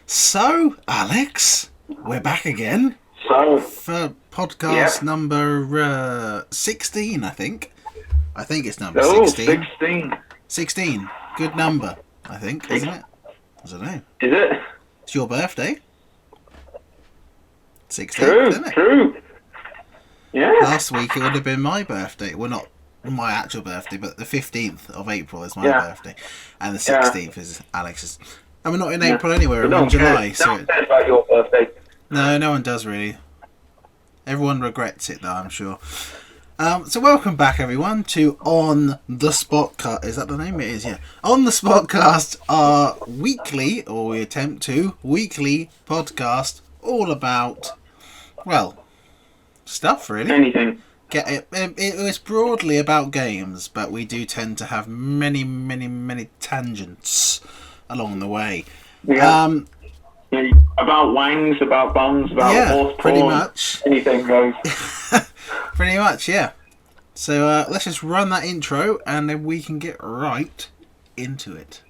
So, Alex, we're back again for podcast number 16, I think. I think it's number 16. 16. 16. Good number, I think, isn't it? I don't know. Is it? It's your birthday. 16, True, isn't it? true. Yeah. Last week it would have been my birthday. Well, not my actual birthday, but the 15th of April is my birthday. And the 16th is Alex's. And we're not in April anywhere, we're in July. No one cares about your birthday. No one does really. Everyone regrets it though, I'm sure. So welcome back everyone to On the Spotcast. Is that the name? It is, yeah. On the Spotcast, our weekly, or we attempt to, weekly podcast all about, well, stuff really. Anything. It's broadly about games, but we do tend to have many tangents along the way. Yeah. About wangs, about bums, about horse porn, pretty much. Anything goes. Pretty much, yeah. So let's just run that intro and then we can get right into it.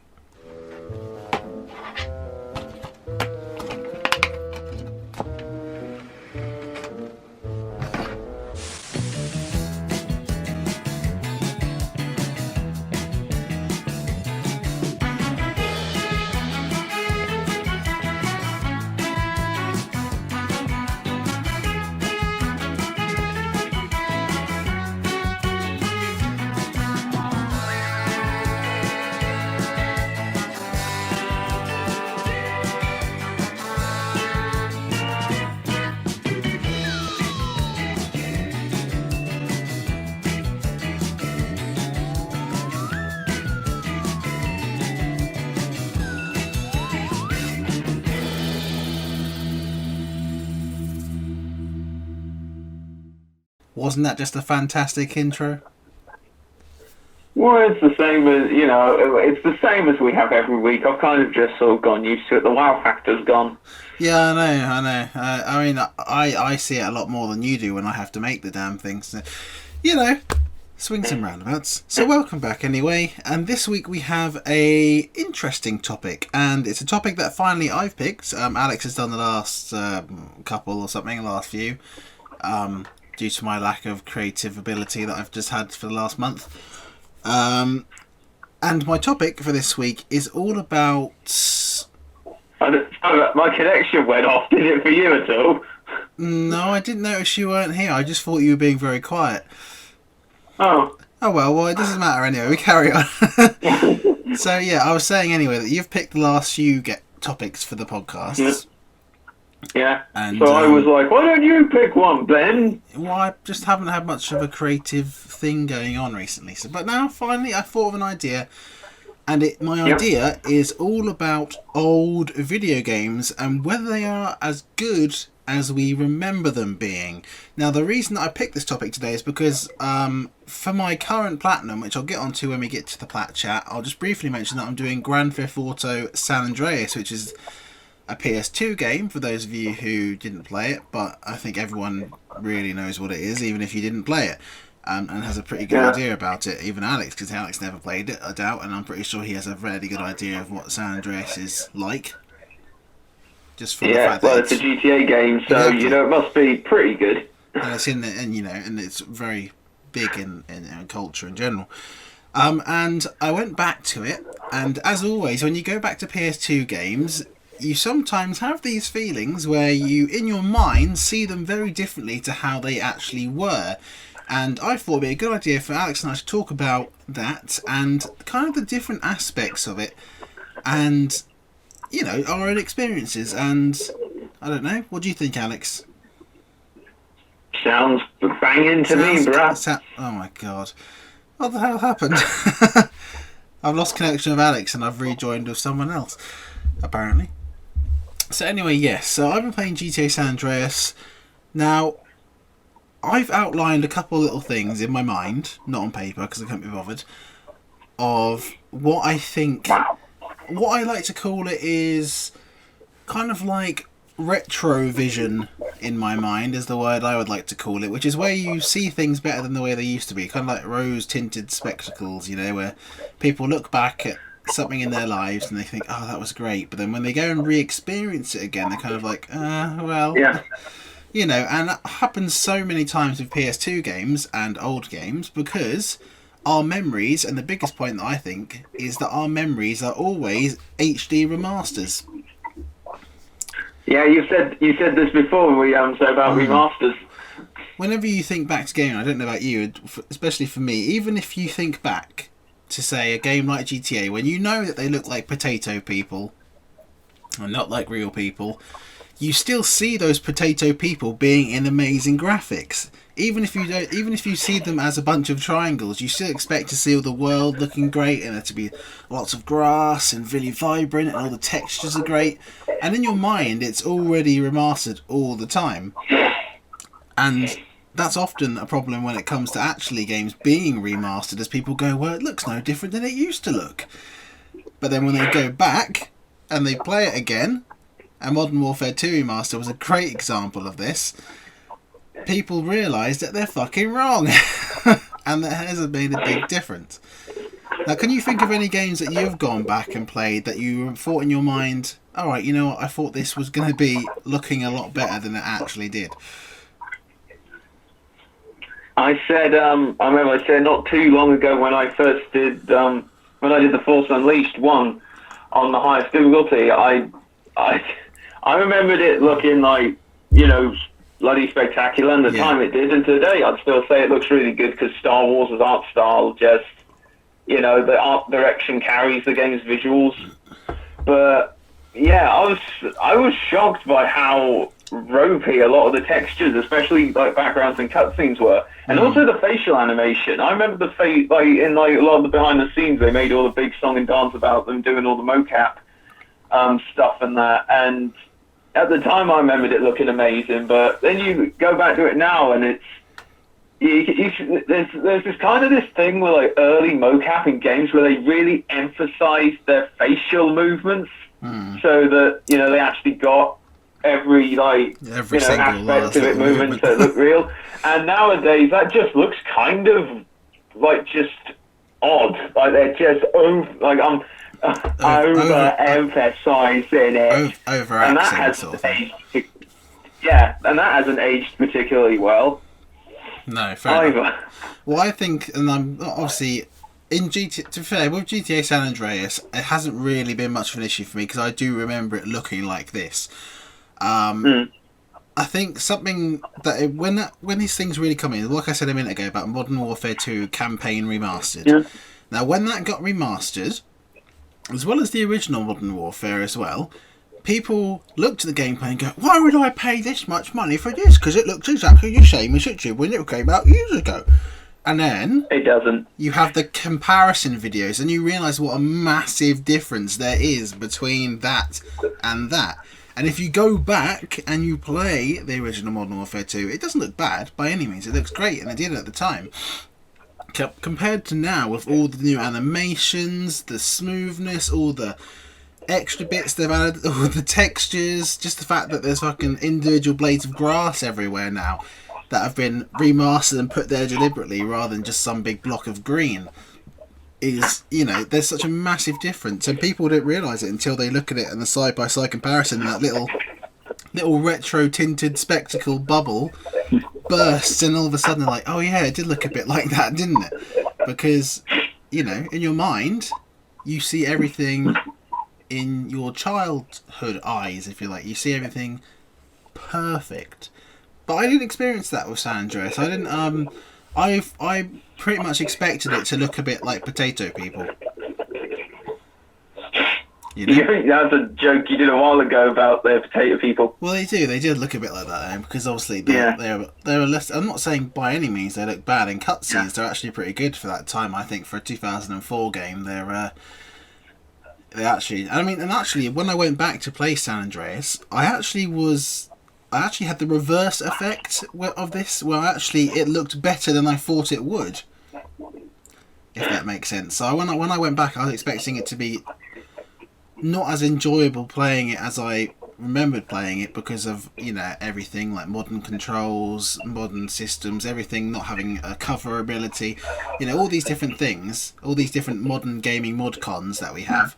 Wasn't that just a fantastic intro? Well, it's the same as, it's the same as we have every week. I've kind of just sort of gone used to it. The wow factor's gone. Yeah, I know. I mean, I see it a lot more than you do when I have to make the damn things. So, swings and roundabouts. So welcome back anyway. And this week we have a interesting topic. And it's a topic that finally I've picked. Alex has done the last couple or something, the last few. Due to my lack of creative ability that I've just had for the last month. And my topic for this week is all about... My connection went off, did it for you at all? No, I didn't notice you weren't here. I just thought you were being very quiet. Oh. Oh, well, it doesn't matter anyway. We carry on. So, yeah, I was saying anyway that you've picked the last few topics for the podcasts. Yeah. And, so I was like, why don't you pick one, Ben? Well, I just haven't had much of a creative thing going on recently. So, but now, finally, I thought of an idea. And my idea is all about old video games and whether they are as good as we remember them being. Now, the reason that I picked this topic today is because for my current Platinum, which I'll get onto when we get to the Plat Chat, I'll just briefly mention that I'm doing Grand Theft Auto San Andreas, which is a PS2 game, for those of you who didn't play it, but I think everyone really knows what it is, even if you didn't play it, and has a pretty good idea about it, even Alex, because Alex never played it, I doubt, and I'm pretty sure he has a fairly good idea of what San Andreas is like. Just for the fact that it's a GTA game, so, it must be pretty good. And it's and it's very big in culture in general. And I went back to it, and as always, when you go back to PS2 games, you sometimes have these feelings where you, in your mind, see them very differently to how they actually were. And I thought it'd be a good idea for Alex and I to talk about that and kind of the different aspects of it and, our own experiences. And, I don't know, what do you think, Alex? Sounds banging to me, bruh. Oh my god. What the hell happened? I've lost connection with Alex and I've rejoined with someone else, apparently. So anyway, yes, so I've been playing GTA San Andreas. Now, I've outlined a couple little things in my mind, not on paper because I couldn't be bothered, of what I think, what I like to call it is kind of like retrovision in my mind is the word I would like to call it, which is where you see things better than the way they used to be, kind of like rose-tinted spectacles, where people look back at something in their lives and they think, oh, that was great, but then when they go and re-experience it again, they're kind of like, well, Yeah. you know, and that happens so many times with PS2 games and old games because our memories, and the biggest point that I think is that our memories are always HD remasters. Yeah, you said this before when we said about remasters. Whenever you think back to gaming, I don't know about you, especially for me, even if you think back to, say, a game like GTA, when you know that they look like potato people, and not like real people, you still see those potato people being in amazing graphics. Even if you see them as a bunch of triangles, you still expect to see all the world looking great and there to be lots of grass and really vibrant and all the textures are great. And in your mind, it's already remastered all the time. And that's often a problem when it comes to actually games being remastered, as people go, well, it looks no different than it used to look. But then when they go back and they play it again, and Modern Warfare 2 Remaster was a great example of this, people realise that they're fucking wrong. And that has made a big difference. Now, can you think of any games that you've gone back and played that you thought in your mind, alright, you know what, I thought this was going to be looking a lot better than it actually did? I remember I said not too long ago when I first did, when I did the Force Unleashed 1 on the highest difficulty, I remembered it looking like, you know, bloody spectacular, and the time it did, and today I'd still say it looks really good because Star Wars' art style just, you know, the art direction carries the game's visuals. But yeah, I was shocked by how ropey a lot of the textures, especially like backgrounds and cutscenes, were, and also the facial animation. I remember in a lot of the behind the scenes, they made all the big song and dance about them doing all the mocap stuff and that, and at the time I remembered it looking amazing. But then you go back to it now, and it's there's this kind of this thing with like early mocap in games where they really emphasize their facial movements, so that, you know, they actually got every single aspect of it moving to look real. And nowadays that just looks kind of like just odd. Like they're just over emphasizing it. Over and that accent, hasn't aged. Yeah, and that hasn't aged particularly well. No, fair enough. Well, I think, and I'm obviously in GTA. To be fair, with GTA San Andreas, it hasn't really been much of an issue for me because I do remember it looking like this. I think something that when these things really come in, like I said a minute ago about Modern Warfare 2 Campaign Remastered. Yeah. Now, when that got remastered, as well as the original Modern Warfare as well, people looked at the gameplay and go, why would I pay this much money for this? Because it looks exactly the same as it did when it came out years ago. And then it doesn't. You have the comparison videos and you realise what a massive difference there is between that and that. And if you go back and you play the original Modern Warfare 2, it doesn't look bad by any means. It looks great, and it did at the time. Compared to now, with all the new animations, the smoothness, all the extra bits they've added, all the textures, just the fact that there's fucking individual blades of grass everywhere now that have been remastered and put there deliberately rather than just some big block of green, is, you know, there's such a massive difference, and people don't realise it until they look at it in the side-by-side comparison, and that little retro tinted spectacle bubble bursts, and all of a sudden they're like, oh yeah, it did look a bit like that, didn't it? Because, you know, in your mind you see everything in your childhood eyes, if you like. You see everything perfect. But I didn't experience that with San Andreas. I didn't I pretty much expected it to look a bit like potato people. You know? You think that's a joke you did a while ago about the potato people? Well, they do. They did look a bit like that, because obviously they're less. I'm not saying by any means they look bad in cutscenes. They're actually pretty good for that time. I think for a 2004 game, they actually. I mean, and actually, when I went back to play San Andreas, I actually had the reverse effect of this, where actually it looked better than I thought it would. If that makes sense. So when I went back, I was expecting it to be not as enjoyable playing it as I remembered playing it because of, everything like modern controls, modern systems, everything not having a cover ability, all these different things, all these different modern gaming mod cons that we have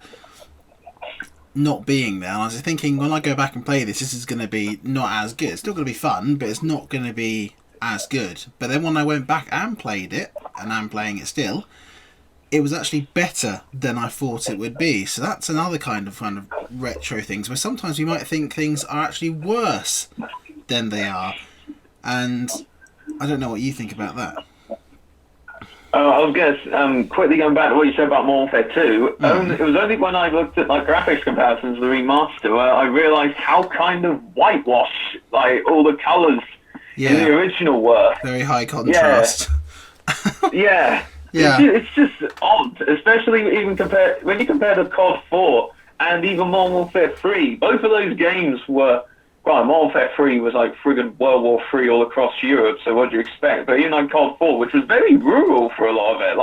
not being there. And I was thinking, when I go back and play this is going to be not as good. It's still going to be fun, but it's not going to be as good. But then when I went back and played it, and I'm playing it still, it was actually better than I thought it would be. So that's another kind of retro things, where sometimes we might think things are actually worse than they are. And I don't know what you think about that. I was going to quickly going back to what you said about Modern Warfare 2. It was only when I looked at graphics comparisons of the remaster where I realised how kind of whitewash all the colours in the original were. Very high contrast. Yeah. It's just odd, especially when you compare to COD 4 and even Modern Warfare 3. Both of those games were... Well, Modern Warfare 3 was like friggin' World War 3 all across Europe, so what do you expect? But even COD 4, which was very rural for a lot of it,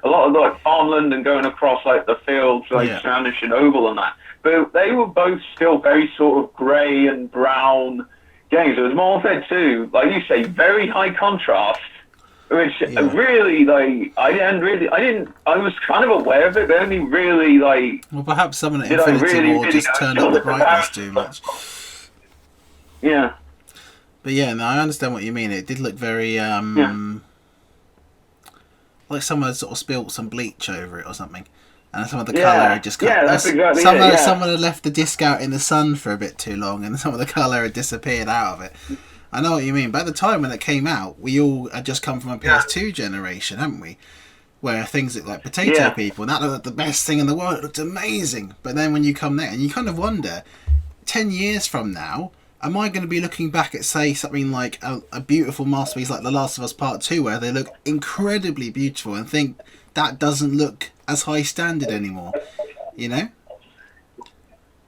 a lot of farmland and going across the fields, surrounding Chernobyl and that. But they were both still very sort of grey and brown games. It was Modern Warfare 2, like you say, very high contrast, which really, I was kind of aware of it, but only really, Well, perhaps some of the Infinity War just turned up the brightness too much. Yeah. But no, I understand what you mean. It did look very, like someone had sort of spilt some bleach over it or something. And some of the colour had just that's exactly someone had left the disc out in the sun for a bit too long and some of the colour had disappeared out of it. I know what you mean. But at the time when it came out, we all had just come from a PS2 generation, hadn't we? Where things looked like Potato People, and that looked like the best thing in the world. It looked amazing. But then when you come there, and you kind of wonder, 10 years from now, am I going to be looking back at, say, something like a beautiful masterpiece like The Last of Us Part 2, where they look incredibly beautiful, and think that doesn't look as high standard anymore?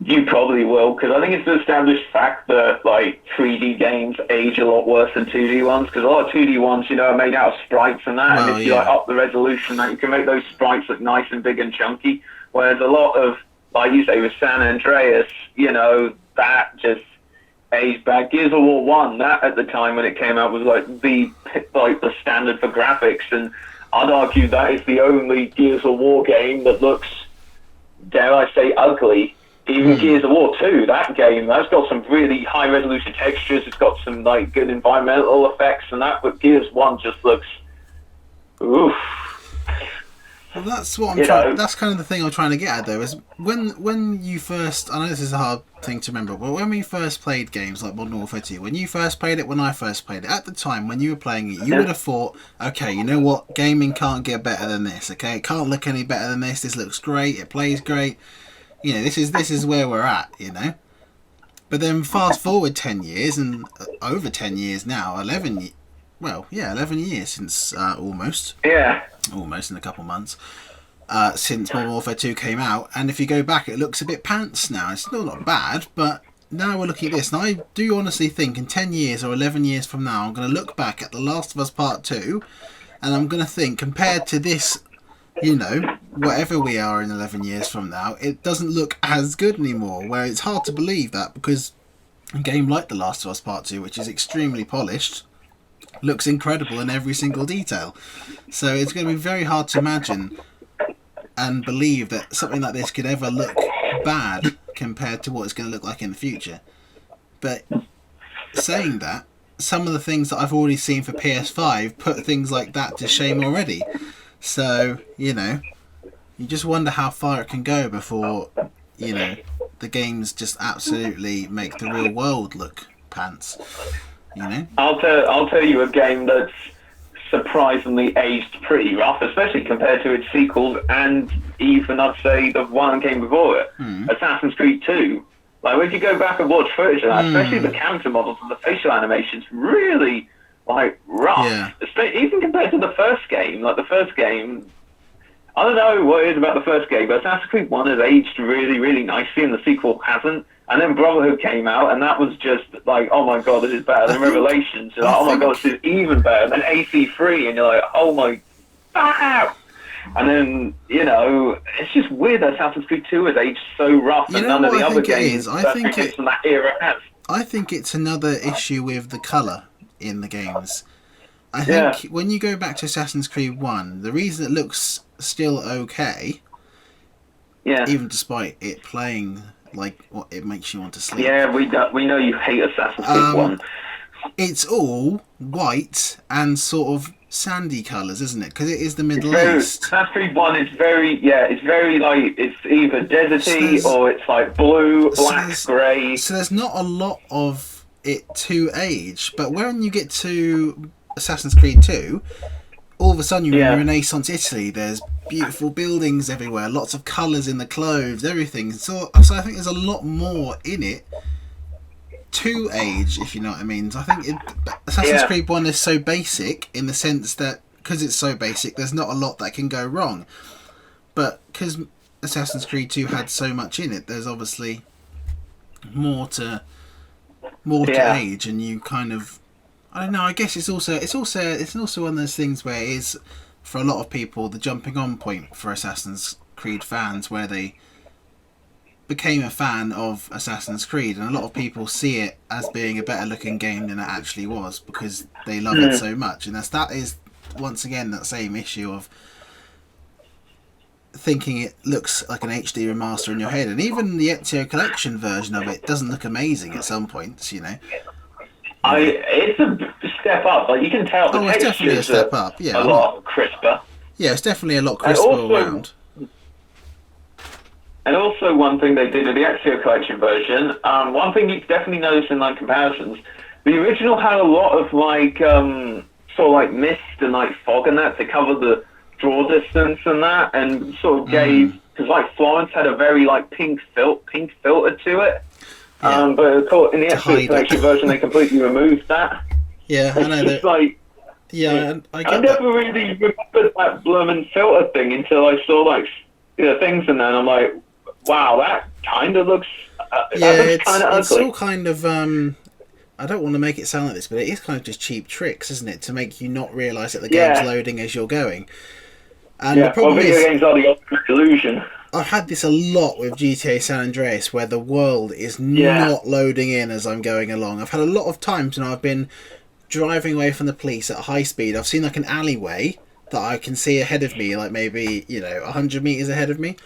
You probably will, because I think it's an established fact that 3D games age a lot worse than 2D ones, because a lot of 2D ones, are made out of sprites and that, and if you up the resolution, you can make those sprites look nice and big and chunky, whereas a lot of, like you say, with San Andreas, that just aged bad. Gears of War 1, that at the time when it came out was the standard for graphics, and I'd argue that is the only Gears of War game that looks, dare I say, ugly. Even Gears of War 2, that game, that's got some really high resolution textures, it's got some good environmental effects and that, but Gears 1 just looks oof. Well, that's what I'm trying. That's kind of the thing I'm trying to get at, though. Is when you first. I know this is a hard thing to remember, but when we first played games like Modern Warfare 2, when you first played it, when I first played it, at the time when you were playing it, you would have thought, okay, you know what, gaming can't get better than this. Okay, it can't look any better than this. This looks great. It plays great. This is where we're at. But then fast forward 10 years, and over 10 years now, 11 years since almost. Yeah. Almost in a couple months. Since Modern Warfare 2 came out. And if you go back, it looks a bit pants now. It's still not bad, but now we're looking at this. And I do honestly think in 10 years or 11 years from now, I'm going to look back at The Last of Us Part 2, and I'm going to think, compared to this, whatever we are in 11 years from now, it doesn't look as good anymore. Where it's hard to believe that, because a game like The Last of Us Part 2, which is extremely polished, looks incredible in every single detail. So it's going to be very hard to imagine and believe that something like this could ever look bad compared to what it's going to look like in the future. But saying that, some of the things that I've already seen for PS5 put things like that to shame already. So, you just wonder how far it can go before, the games just absolutely make the real world look pants. I'll tell you a game that's surprisingly aged pretty rough, especially compared to its sequels, and even I'd say the one that came before it, Assassin's Creed 2. When you go back and watch footage of that, especially the character models and the facial animations, really rough. Yeah. Even compared to the first game. The first game, I don't know what it is about the first game, but Assassin's Creed 1 has aged really, really nicely, and the sequel hasn't. And then Brotherhood came out, and that was just oh my god, this is better than Revelations. Oh my god, this is even better than AC3, and you're like, oh my, wow. And then, it's just weird that Assassin's Creed 2 has aged so rough, and none of the other games from that era have. I think it's another issue with the colour in the games. I think when you go back to Assassin's Creed 1, the reason it looks still okay, even despite it playing like what it makes you want to sleep. Yeah, we know you hate Assassin's Creed 1. It's all white and sort of sandy colours, isn't it? Because it is the Middle East. Assassin's Creed 1 is it's very like, it's either deserty or it's like blue, black, grey. So there's not a lot of it to age, but when you get to Assassin's Creed 2, all of a sudden you're in Renaissance Italy. There's beautiful buildings everywhere, lots of colours in the clothes, everything. So I think there's a lot more in it to age, if you know what I mean. So I think Assassin's Creed 1 is so basic in the sense that because it's so basic, there's not a lot that can go wrong. But because Assassin's Creed 2 had so much in it, there's obviously more to age, and you kind of, I don't know. I guess it's also one of those things where it is, for a lot of people, the jumping on point for Assassin's Creed fans, where they became a fan of Assassin's Creed, and a lot of people see it as being a better looking game than it actually was because they love it so much. And that is once again that same issue of thinking it looks like an HD remaster in your head, and even the Ezio Collection version of it doesn't look amazing at some points, It's a step up. Like, you can tell the it's definitely a step up. Yeah, a lot crisper. Yeah, it's definitely a lot crisper all around. And also, one thing they did with the Ezio Collection version, one thing you definitely notice in like comparisons, the original had a lot of like sort of like mist and like fog and that to cover the draw distance and that, and sort of gave, because like Florence had a very like pink filter to it. Yeah. But in the Ezio Collection version, they completely removed that. Yeah, I know that. Like, I never really remembered that bloomin' filter thing until I saw like things, and then I'm like, wow, that kind of looks. It's all kind of. I don't want to make it sound like this, but it is kind of just cheap tricks, isn't it, to make you not realise that the game's loading as you're going. And the problem video games are the ultimate illusion. I've had this a lot with GTA San Andreas, where the world is not loading in as I'm going along. I've had a lot of times when I've been driving away from the police at high speed. I've seen like an alleyway that I can see ahead of me, like maybe 100 meters ahead of me.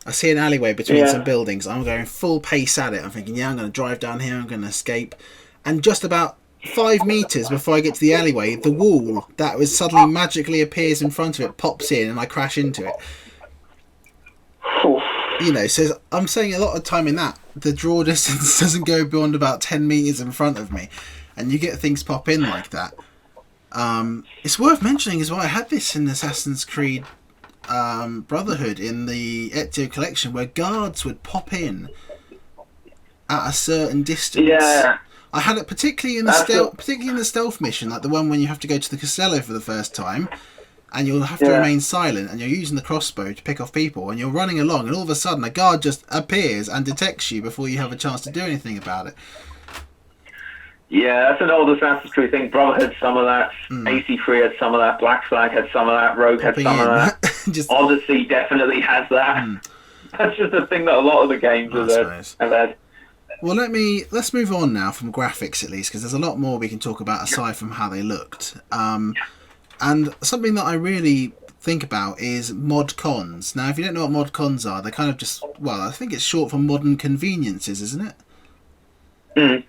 I see an alleyway between some buildings. I'm going full pace at it. I'm thinking, I'm going to drive down here. I'm going to escape. And just about 5 meters before I get to the alleyway, the wall that was suddenly magically appears in front of it pops in, and I crash into it. So I'm saying a lot of time in that, the draw distance doesn't go beyond about 10 meters in front of me, and you get things pop in like that. It's worth mentioning as well, I had this in Assassin's Creed Brotherhood in the Ezio Collection, where guards would pop in at a certain distance. Yeah. I had it particularly in the stealth mission, like the one when you have to go to the Castello for the first time, and you'll have to remain silent, and you're using the crossbow to pick off people, and you're running along, and all of a sudden a guard just appears and detects you before you have a chance to do anything about it. Yeah, that's an old Assassin's Creed thing. Brotherhood had some of that. AC3 had some of that. Black Flag had some of that. Rogue had some of that. Odyssey definitely has that. That's just a thing that a lot of the games have had. Well, let's move on now from graphics, at least, because there's a lot more we can talk about aside from how they looked. And something that I really think about is mod cons. Now, if you don't know what mod cons are, they're kind of just, I think it's short for modern conveniences, isn't it?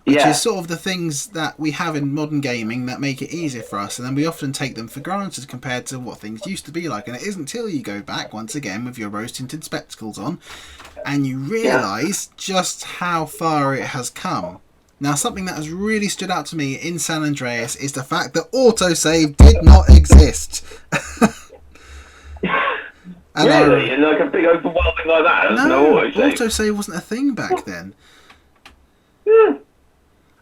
Which is sort of the things that we have in modern gaming that make it easier for us, and then we often take them for granted compared to what things used to be like. And it isn't until you go back once again with your rose-tinted spectacles on and you realise just how far it has come. Now, something that has really stood out to me in San Andreas is the fact that autosave did not exist. Really? In like a big open world thing like that? No autosave wasn't a thing back then.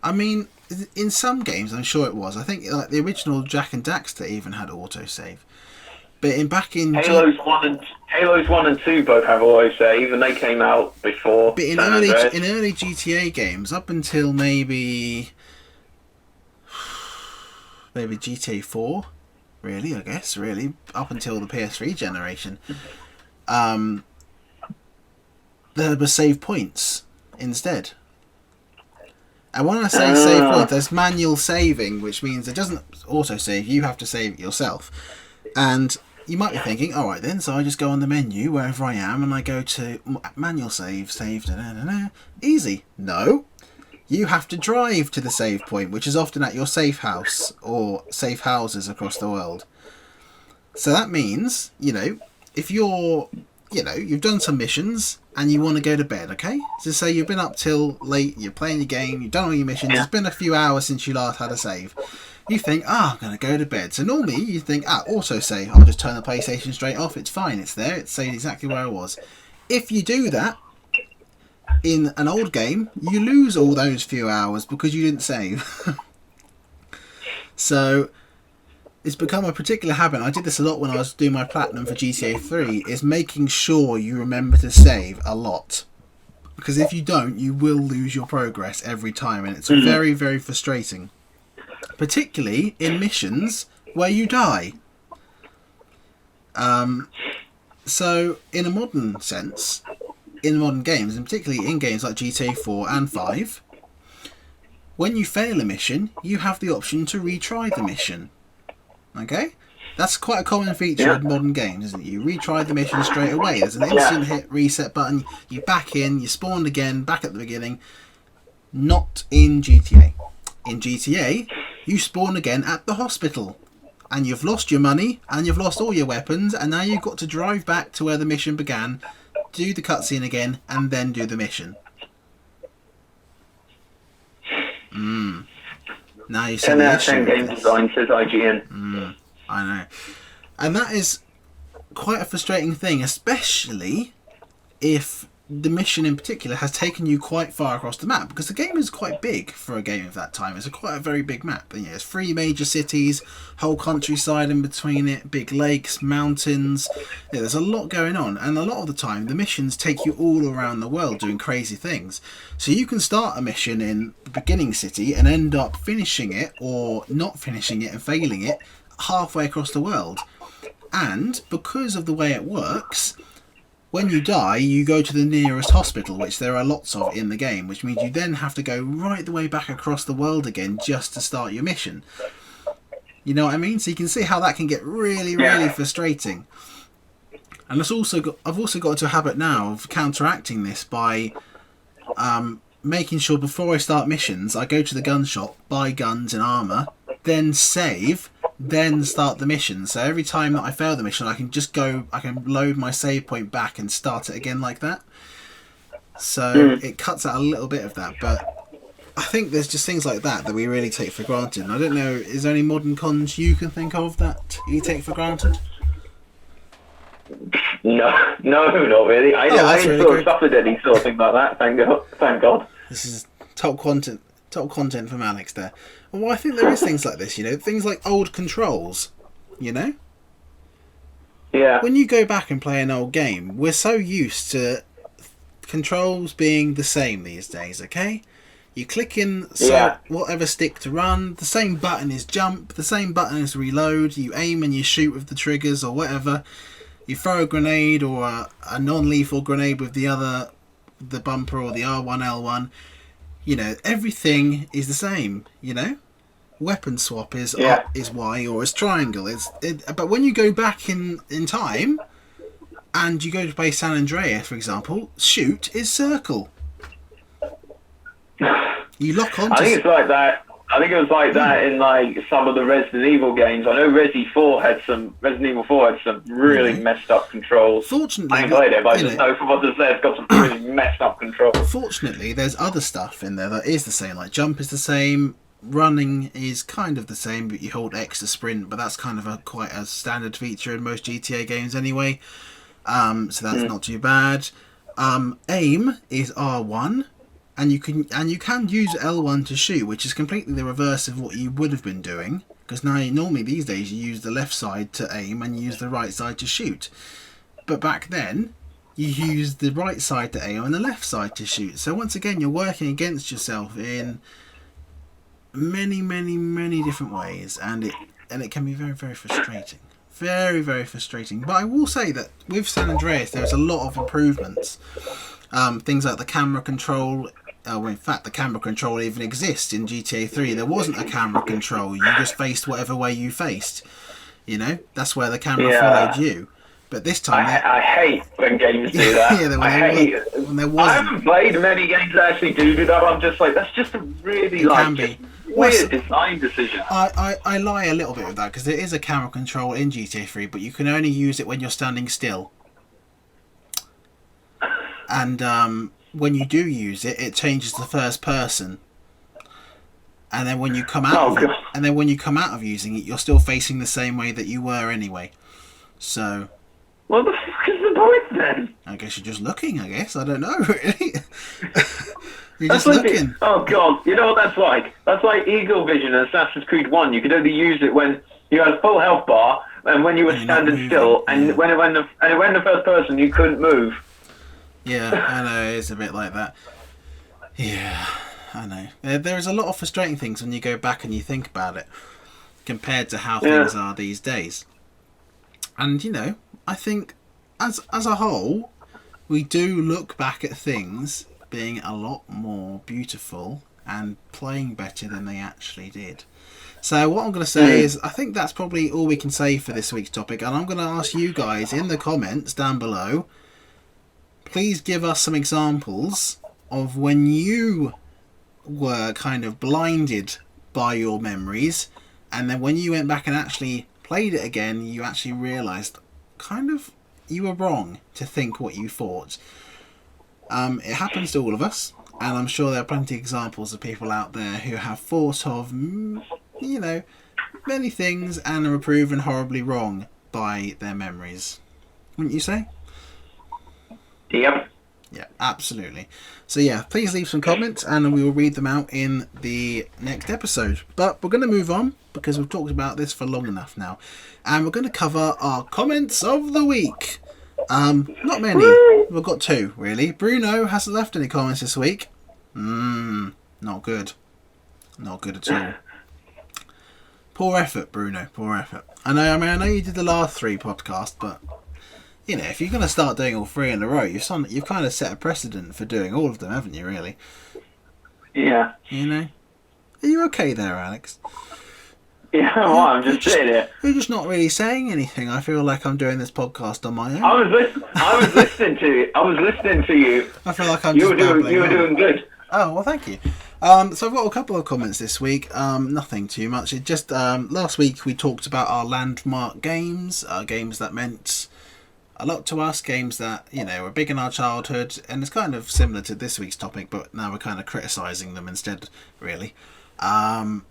I mean, in some games, I'm sure it was. I think like the original Jak and Daxter even had autosave. But back in Halos 1 and 2 both have autosave, and they came out before. But in early GTA games, up until maybe GTA 4, really, I guess, really, up until the PS3 generation. There were save points instead. And when I say save points, there's manual saving, which means it doesn't auto-save, you have to save it yourself. And you might be thinking, alright then, so I just go on the menu wherever I am and I go to manual save, easy. No. You have to drive to the save point, which is often at your safe house or safe houses across the world. So that means, if you've done some missions and you want to go to bed, okay? So say you've been up till late, you're playing your game, you've done all your missions, It's been a few hours since you last had a save. You think, I'm going to go to bed. So normally you think, autosave, I'll just turn the PlayStation straight off, it's fine, it's there, it's saying exactly where I was. If you do that, in an old game, you lose all those few hours because you didn't save. So it's become a particular habit. I did this a lot when I was doing my platinum for GTA 3, is making sure you remember to save a lot. Because if you don't, you will lose your progress every time, and it's very, very frustrating. Particularly in missions where you die. So, in a modern sense, in modern games, and particularly in games like GTA 4 and 5, when you fail a mission, you have the option to retry the mission. Okay? That's quite a common feature of modern games, isn't it? You retry the mission straight away. There's an instant hit reset button. You back in, you spawn again, back at the beginning. Not in GTA. In GTA, you spawn again at the hospital. And you've lost your money, and you've lost all your weapons, and now you've got to drive back to where the mission began, do the cutscene again, and then do the mission. Now you see 10 the out of issue 10 with game this. design, says IGN. I know. And that is quite a frustrating thing, especially if the mission in particular has taken you quite far across the map, because the game is quite big for a game of that time. It's quite a very big map. And, there's 3 major cities, whole countryside in between it, big lakes, mountains. There's a lot going on, and a lot of the time the missions take you all around the world doing crazy things. So you can start a mission in the beginning city and end up finishing it, or not finishing it and failing it, halfway across the world. And because of the way it works, when you die, you go to the nearest hospital, which there are lots of in the game, which means you then have to go right the way back across the world again just to start your mission. You know what I mean? So you can see how that can get really, really frustrating. And I've also got into a habit now of counteracting this by making sure before I start missions, I go to the gun shop, buy guns and armour, then save, then start the mission. So every time that I fail the mission, I can just I can load my save point back and start it again like that. So it cuts out a little bit of that, but I think there's just things like that we really take for granted. And I don't know, is there any modern cons you can think of that you take for granted? No, not really. I ain't really sort of suffered any sort of thing like that, thank God. This is top content from Alex there. Well, I think there is things like this, things like old controls, Yeah. When you go back and play an old game, we're so used to controls being the same these days, okay? You click in whatever stick to run, the same button is jump, the same button is reload, you aim and you shoot with the triggers or whatever. You throw a grenade or a non-lethal grenade with the bumper or the R1, L1. Everything is the same, Weapon swap is Y or is triangle. But when you go back in time and you go to play San Andreas, for example, shoot is circle. You lock on. I think it's like that. I think it was like that in some of the Resident Evil games. I know Resident Evil 4 had some really messed up controls. Fortunately, I ain't played it, but I just know from what they said, it's got some really messed up controls. Fortunately, there's other stuff in there that is the same. Like jump is the same, running is kind of the same, but you hold X to sprint. But that's kind of quite a standard feature in most GTA games anyway. So that's not too bad. Aim is R1. And you can use L1 to shoot, which is completely the reverse of what you would have been doing. Because normally these days you use the left side to aim and you use the right side to shoot. But back then, you used the right side to aim and the left side to shoot. So once again, you're working against yourself in many, many, many different ways. And and it can be very, very frustrating. Very, very frustrating. But I will say that with San Andreas, there's a lot of improvements. Things like the camera control. Well, in fact, the camera control even exists in GTA 3. There wasn't a camera control. You just faced whatever way you faced. You know, that's where the camera followed you. But this time, I hate when games do that. yeah, I hate it. I haven't played many games that actually do that. I'm just like, that's just a really weird design decision. I lie a little bit with that because there is a camera control in GTA 3, but you can only use it when you're standing still. And when you do use it, it changes to first person. And then when you come out of using it, you're still facing the same way that you were anyway. So, what the fuck is the point then? I guess you're just looking. I guess I don't know really. You're just looking. Oh god, you know what that's like? That's like Eagle Vision in Assassin's Creed 1. You could only use it when you had a full health bar and when you were standing still, and when it went the first person, you couldn't move. Yeah, I know, it's a bit like that. Yeah, I know. There's a lot of frustrating things when you go back and you think about it, compared to how things are these days. And, you know, I think, as a whole, we do look back at things being a lot more beautiful and playing better than they actually did. So what I'm going to say is, I think that's probably all we can say for this week's topic, and I'm going to ask you guys in the comments down below, please give us some examples of when you were kind of blinded by your memories, and then when you went back and actually played it again, you actually realised kind of you were wrong to think what you thought. It happens to all of us, and I'm sure there are plenty of examples of people out there who have thought of, you know, many things and are proven horribly wrong by their memories. Wouldn't you say? Yep. Yeah, absolutely. So yeah, please leave some comments and we will read them out in the next episode. But we're going to move on because we've talked about this for long enough now. And we're going to cover our comments of the week. Not many. We've got 2, really. Bruno hasn't left any comments this week. Not good. Not good at all. Poor effort, Bruno. Poor effort. I know you did the last 3 podcasts, but you know, if you're going to start doing all 3 in a row, you've kind of set a precedent for doing all of them, haven't you, really? Yeah. You know? Are you okay there, Alex? Yeah, well, I'm just sitting here. You're just not really saying anything. I feel like I'm doing this podcast on my own. I was listening to you. I feel like you were doing good. Oh, well, thank you. So I've got a couple of comments this week. Nothing too much. It just last week we talked about our landmark games, games that meant a lot to us, games that, you know, were big in our childhood, and it's kind of similar to this week's topic, but now we're kind of criticising them instead, really. And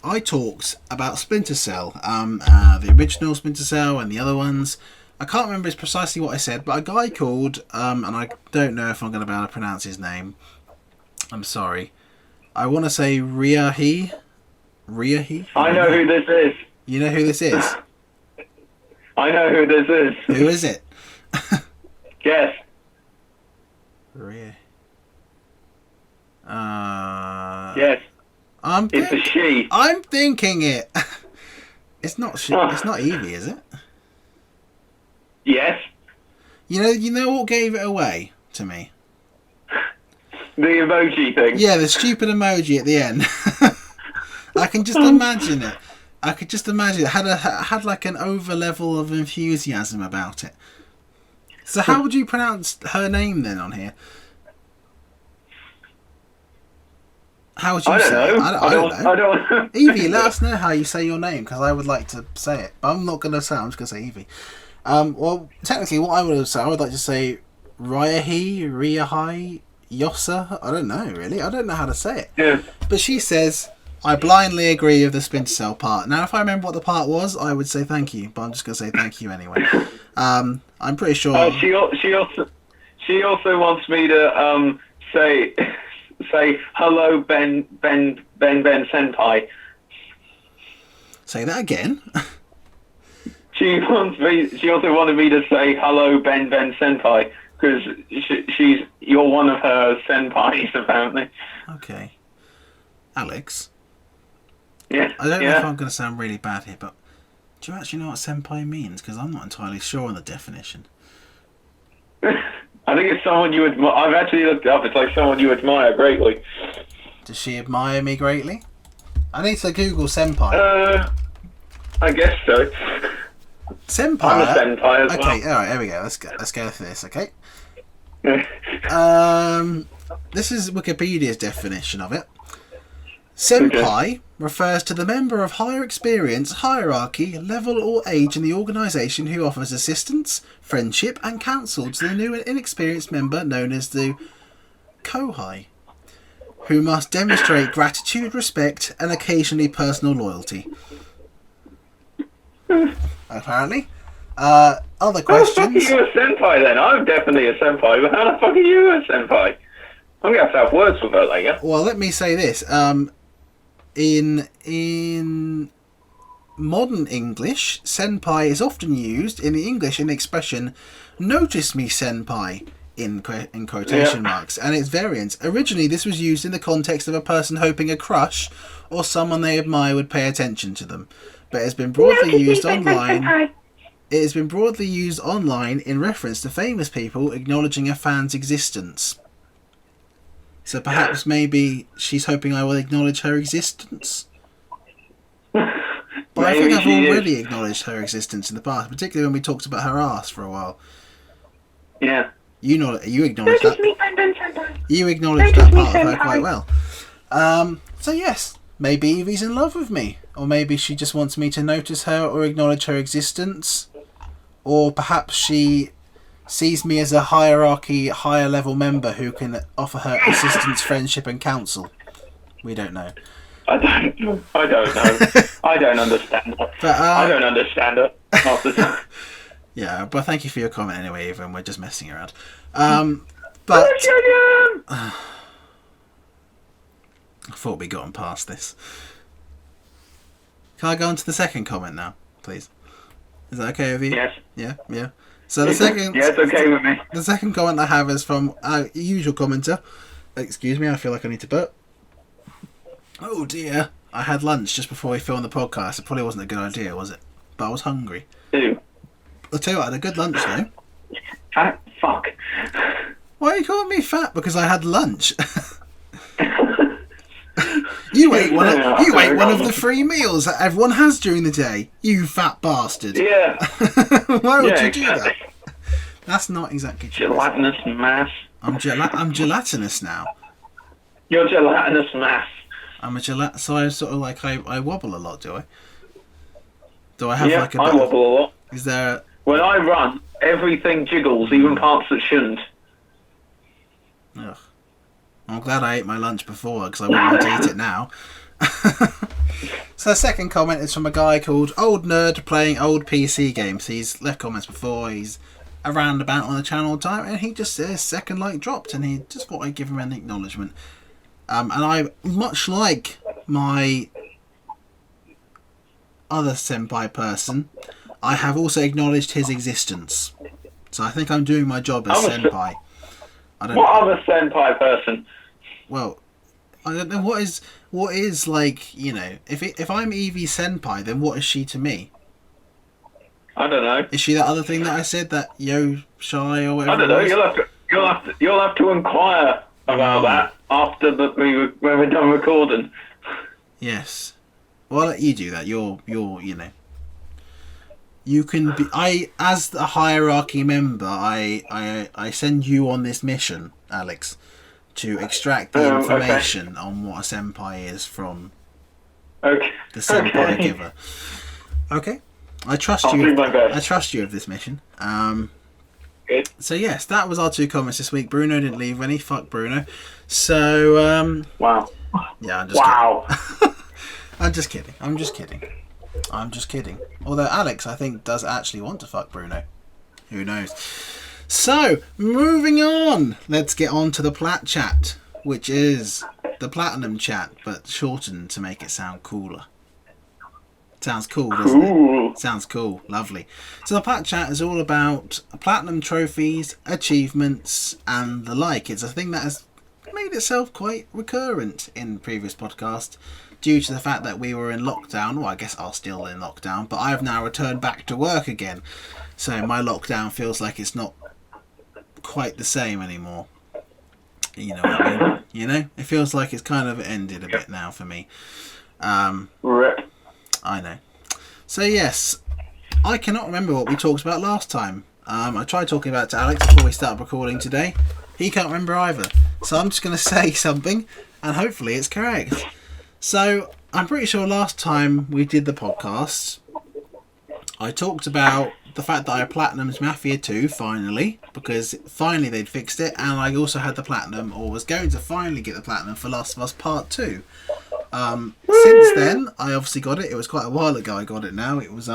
I talked about Splinter Cell, the original Splinter Cell and the other ones. I can't remember precisely what I said, but a guy called, and I don't know if I'm going to be able to pronounce his name. I'm sorry. I want to say Riahi. I know who this is. You know who this is? I know who this is. Who is it? Guess. Ria. Yes. It's a she. I'm thinking it. It's not It's not Evie, is it? Yes. You know what gave it away to me? The emoji thing. Yeah, the stupid emoji at the end. I can just imagine it. It had like an over level of enthusiasm about it. So how would you pronounce her name then on here? How would you say it? I don't know. Evie, let us know how you say your name, because I would like to say it. But I'm not going to say it, I'm just going to say Evie. Well, technically what I would say, I would like to say Riahai, Yossa. I don't know, really. I don't know how to say it. Yeah. But she says, I blindly agree with the Splinter Cell part. Now, if I remember what the part was, I would say thank you, but I'm just going to say thank you anyway. I'm pretty sure... She also wants me to say hello, Ben Senpai. Say that again. She also wanted me to say hello, Ben Senpai, because you're one of her senpais, apparently. Okay. Alex, Yeah. I don't know if I'm going to sound really bad here, but do you actually know what senpai means? Because I'm not entirely sure on the definition. I think it's someone you admire. I've actually looked it up. It's like someone you admire greatly. Does she admire me greatly? I need to Google senpai. I guess so. Senpai. I'm a senpai as well. Okay, all right, here we go. Let's go through this. Okay. This is Wikipedia's definition of it. Senpai refers to the member of higher experience, hierarchy, level or age in the organisation who offers assistance, friendship and counsel to the new and inexperienced member known as the kohai, who must demonstrate gratitude, respect and occasionally personal loyalty. Apparently. Other questions? How the fuck are you a senpai then? I'm definitely a senpai, but how the fuck are you a senpai? I'm going to have words with her later. Well, let me say this. In modern English, senpai is often used in the English in the expression "notice me, senpai," in quotation marks, and its variants. Originally, this was used in the context of a person hoping a crush or someone they admire would pay attention to them, but it has been broadly used online. It has been broadly used online in reference to famous people acknowledging a fan's existence. So perhaps maybe she's hoping I will acknowledge her existence. But I think I've already acknowledged her existence in the past, particularly when we talked about her ass for a while. Yeah. You acknowledged that. You acknowledged that part of her quite well. So yes, maybe Evie's in love with me. Or maybe she just wants me to notice her or acknowledge her existence. Or perhaps she sees me as a hierarchy, higher level member who can offer her assistance, friendship and counsel. We don't know. I don't know. I don't understand her. But, I don't understand her half the time. Yeah, but thank you for your comment anyway, even we're just messing around. But I thought we'd gotten past this. Can I go on to the second comment now, please? Is that okay with you? Yes. Yeah. So the second... Yeah, it's okay with me. The second comment I have is from our usual commenter. Excuse me, I feel like I need to burp. Oh dear. I had lunch just before we filmed the podcast. It probably wasn't a good idea, was it? But I was hungry. Ew. I'll tell you what, I had a good lunch though. Fat fuck. Why are you calling me fat? Because I had lunch. You ate one of the free meals that everyone has during the day. You fat bastard. Yeah. Why would you do that? That's not exactly true. Gelatinous mass. I'm gelatinous now. You're gelatinous mass. I'm a so I sort of like I wobble a lot, do I? Do I have like a I wobble a lot. Is there When I run, everything jiggles, even parts that shouldn't. Ugh. I'm glad I ate my lunch before because I wouldn't want to eat it now. So the second comment is from a guy called Old Nerd Playing Old PC Games. He's left comments before. He's around about on the channel all the time, and he just says second like dropped, and he just thought I'd give him an acknowledgement. And I, much like my other senpai person, I have also acknowledged his existence. So I think I'm doing my job as senpai. What other senpai person? Well, I don't know what is like, you know, if I'm Evie senpai, then what is she to me? I don't know. Is she that other thing that I said, that yo shy or whatever? I don't know. You'll have to inquire about that after when we're done recording. Yes. Well, I'll let you do that. You're you know. You can be. As the hierarchy member, I send you on this mission, Alex, to extract the information on what a senpai is from the senpai giver. Okay, I trust you. Do my best. I trust you of this mission. Good. So yes, that was our 2 comments this week. Bruno didn't leave any. Fuck Bruno. So wow. Yeah, I'm just kidding. I'm just kidding. Although Alex, I think, does actually want to fuck Bruno. Who knows? So, moving on. Let's get on to the Plat Chat, which is the Platinum Chat, but shortened to make it sound cooler. Sounds cool, doesn't it? Sounds cool. Lovely. So the Plat Chat is all about platinum trophies, achievements, and the like. It's a thing that has made itself quite recurrent in previous podcasts due to the fact that we were in lockdown. Well, I guess I'm still in lockdown, but I've now returned back to work again. So my lockdown feels like it's not quite the same anymore. You know what I mean? You know? It feels like it's kind of ended a bit now for me. Rip. I know. So yes, I cannot remember what we talked about last time. I tried talking about it to Alex before we started recording today. He can't remember either. So I'm just going to say something and hopefully it's correct. So I'm pretty sure last time we did the podcast, I talked about the fact that I platinumed Mafia 2 finally, because finally they'd fixed it, and I also had the platinum, or was going to finally get the platinum for Last of Us Part 2. Since then, I obviously got it. It was quite a while ago I got it now. It was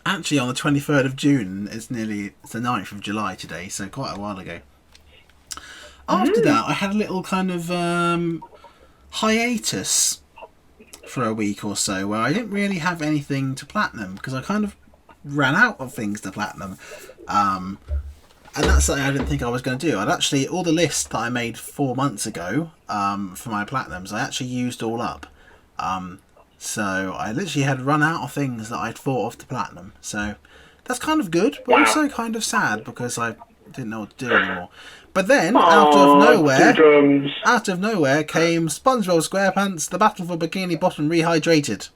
actually on the 23rd of June. It's the 9th of July today, so quite a while ago. After that, I had a little kind of hiatus for a week or so where I didn't really have anything to platinum because I kind of ran out of things to platinum. And that's something I didn't think I was going to do. I'd actually, all the lists that I made 4 months ago for my platinums, I actually used all up. So I literally had run out of things that I'd thought of to platinum. So that's kind of good, but also kind of sad because I didn't know what to do anymore. But then, out of nowhere came SpongeBob SquarePants: The Battle for Bikini Bottom Rehydrated.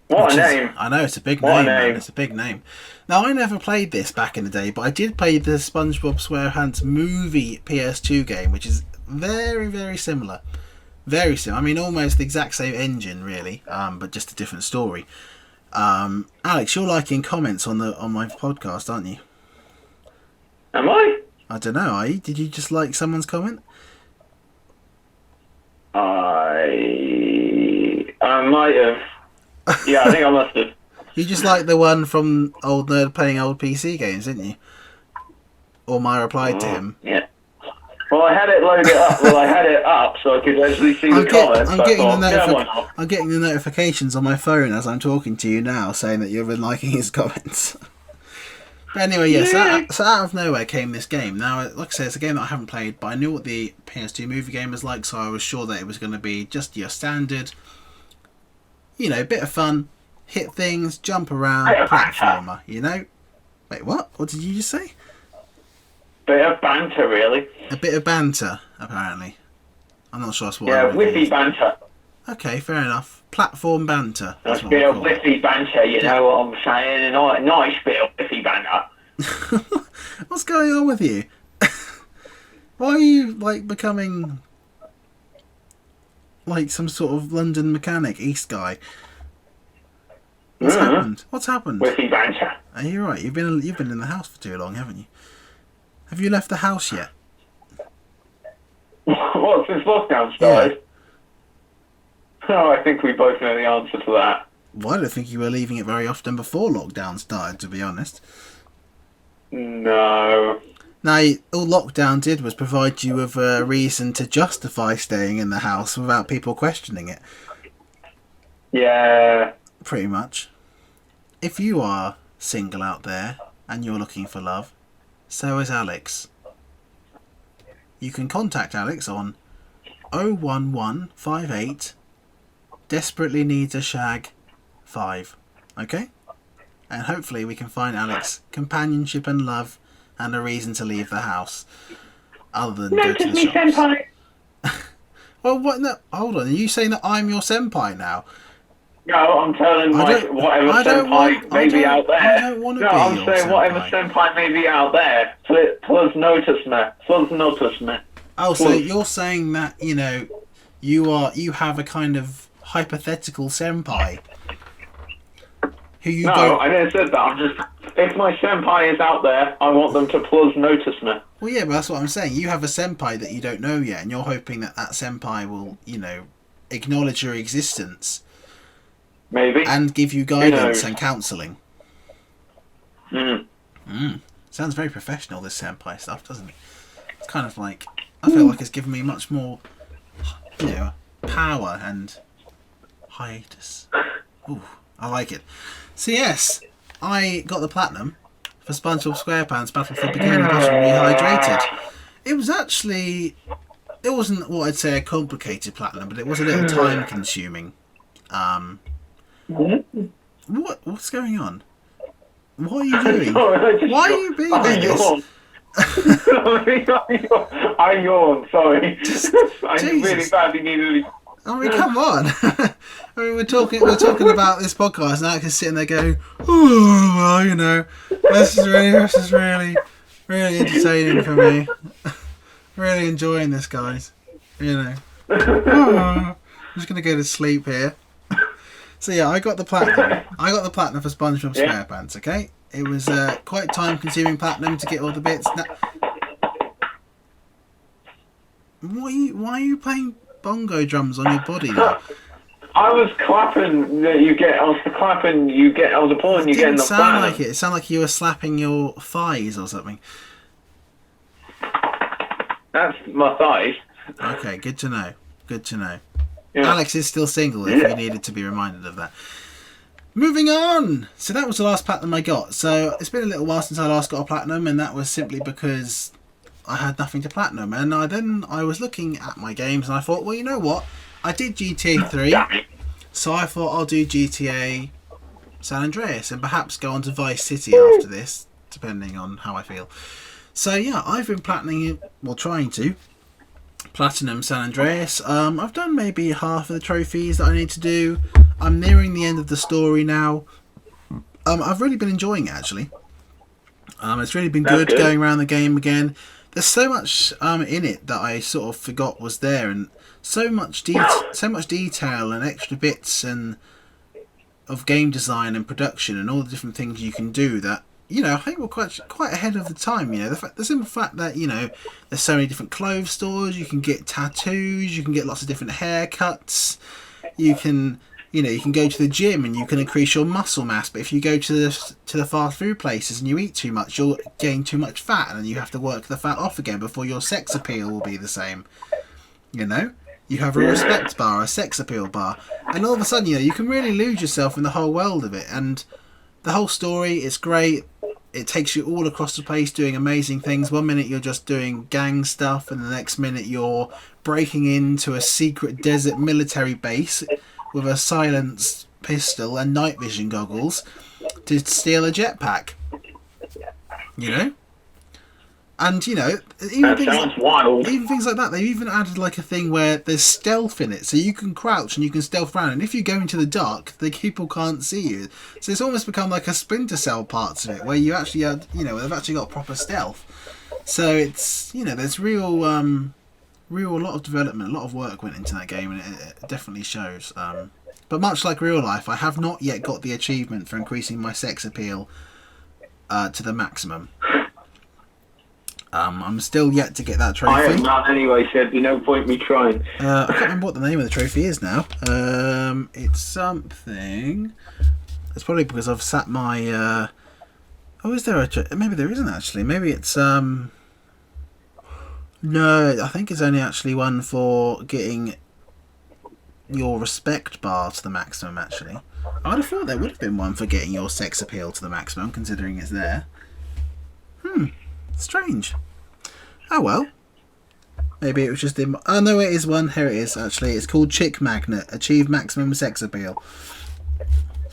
What a name! I know, it's a big name, man. It's a big name. Now, I never played this back in the day, but I did play the SpongeBob SquarePants movie PS2 game, which is very, very similar. Very similar. I mean, almost the exact same engine, really, but just a different story. Alex, you're liking comments on my podcast, aren't you? Am I? I don't know, are you? Did you just like someone's comment? I might have. Yeah, I think I must have. You just like the one from Old Nerd playing old PC games, didn't you? Or my reply to him. Yeah. Well, I had it loaded up. I had it up so I could actually see the comments. I'm getting the notifications on my phone as I'm talking to you now, saying that you've been liking his comments. But anyway, yes. So out of nowhere came this game. Now, like I said, it's a game that I haven't played, but I knew what the PS2 movie game was like, so I was sure that it was going to be just your standard, you know, bit of fun, hit things, jump around, platformer, you know? Wait, what? What did you just say? Bit of banter, really. A bit of banter, apparently. I'm not sure that's what. Yeah, witty banter. Okay, fair enough. Platform banter. That's a bit of witty banter, you know what I'm saying? A nice bit of witty banter. What's going on with you? Why are you, like, becoming like some sort of London mechanic, East guy? What's happened? What's happened? Witty banter. Are you right? You've been in the house for too long, haven't you? Have you left the house yet? What, since lockdown started? Yeah. Oh, I think we both know the answer to that. Well, I don't think you were leaving it very often before lockdown started, to be honest. No. Now, all lockdown did was provide you with a reason to justify staying in the house without people questioning it. Yeah. Pretty much. If you are single out there and you're looking for love, so is Alex. You can contact Alex on 01158 desperately needs a shag 5. Okay? And hopefully we can find Alex companionship and love and a reason to leave the house. Other than go to the shops. Senpai. Well, what? No, hold on. Are you saying that I'm your senpai now? No, I'm telling whatever senpai may be out there. I don't want to be I'm your saying senpai. whatever senpai may be out there. Please notice me. Please notice me. Oh, so you're saying that, you know, you have a kind of hypothetical senpai who you don't... I never said that. I'm just... If my senpai is out there, I want them to please notice me. Well, yeah, but that's what I'm saying. You have a senpai that you don't know yet, and you're hoping that senpai will, you know, acknowledge your existence. Maybe. And give you guidance and counselling. Sounds very professional, this senpai stuff, doesn't it? It's kind of like... I feel like it's given me much more, you know, power and hiatus. Ooh, I like it. So yes, I got the platinum for SpongeBob SquarePants Battle for Bikini Bottom Rehydrated. It was actually... It wasn't what I'd say a complicated platinum, but it was a little time consuming. What's going on? What are you doing? Sorry, Why are you being like this? I yawned, sorry. I really badly needed it. I mean, come on. I mean, we're talking about this podcast, and I can sit in there go, oh, well, you know, this is really entertaining for me. Really enjoying this, guys. You know. I'm just gonna go to sleep here. So yeah, I got the platinum. For SpongeBob SquarePants. Okay, it was quite time-consuming platinum to get all the bits. Why are you playing bongo drums on your body now? I was clapping. I was applauding you getting the platinum. It didn't sound like it. It sounded like you were slapping your thighs or something. That's my thighs. Okay, good to know. Yeah. Alex is still single if you needed to be reminded of that. Moving on! So that was the last platinum I got. So it's been a little while since I last got a platinum, and that was simply because I had nothing to platinum. And I was looking at my games and I thought, well, you know what? I did GTA 3, so I thought I'll do GTA San Andreas and perhaps go on to Vice City after this, depending on how I feel. So yeah, I've been trying to platinum San Andreas. I've done maybe half of the trophies that I need to do. I'm nearing the end of the story now. I've really been enjoying it, actually. It's really been good going around the game again. There's so much in it that I sort of forgot was there, and so much detail and extra bits and of game design and production and all the different things you can do that, you know, I think we're quite ahead of the time. You know, the simple fact that, you know, there's so many different clothes stores, you can get tattoos, you can get lots of different haircuts, you can go to the gym and you can increase your muscle mass. But if you go to the fast food places and you eat too much, you'll gain too much fat, and then you have to work the fat off again before your sex appeal will be the same. You know, you have a respect bar, a sex appeal bar, and all of a sudden, you know, you can really lose yourself in the whole world of it. And the whole story is great. It takes you all across the place doing amazing things. One minute you're just doing gang stuff, and the next minute you're breaking into a secret desert military base with a silenced pistol and night vision goggles to steal a jetpack. You know? And, you know, even things like that, they've even added like a thing where there's stealth in it, so you can crouch and you can stealth around, and if you go into the dark, the people can't see you. So it's almost become like a Splinter Cell parts of it, where you actually had, you know, they've actually got proper stealth. So it's, you know, there's real lot of development, a lot of work went into that game, and it definitely shows. But much like real life, I have not yet got the achievement for increasing my sex appeal to the maximum. I'm still yet to get that trophy. I am not anyway, so there's no point me trying. I can't remember what the name of the trophy is now. It's something... It's probably because I've sat my... Oh, is there a... Maybe there isn't actually. Maybe it's... No, I think it's only actually one for getting your respect bar to the maximum, actually. I would have thought there would have been one for getting your sex appeal to the maximum, considering it's there. Strange. Oh well. Maybe it was just in... Oh no, it is one. Here it is, actually. It's called Chick Magnet. Achieve maximum sex appeal.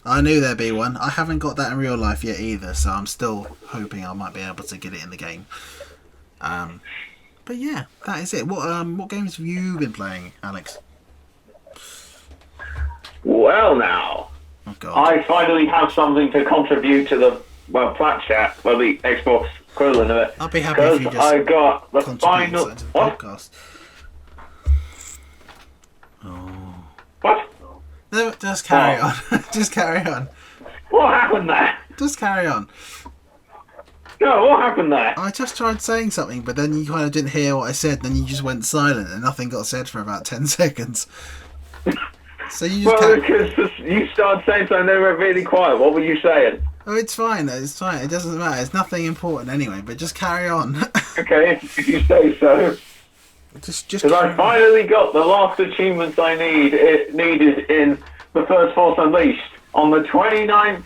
I knew there'd be one. I haven't got that in real life yet either, so I'm still hoping I might be able to get it in the game. But yeah, that is it. What games have you been playing, Alex? Well now, oh, God. I finally have something to contribute to the Plat Chat, the Xbox equivalent of it. I'll be happy if you just I got the final final podcast. Oh. What? No, just carry on. Just carry on. What happened there? Just carry on. No, what happened there? I just tried saying something, but then you kind of didn't hear what I said, and then you just went silent, and nothing got said for about 10 seconds. So you just because you started saying something, they were really quiet. What were you saying? Oh, it's fine. It's fine. It doesn't matter. It's nothing important anyway. But just carry on. Okay, if you say so. Just. Because I finally got the last achievements I needed in the first Force Unleashed on the 29th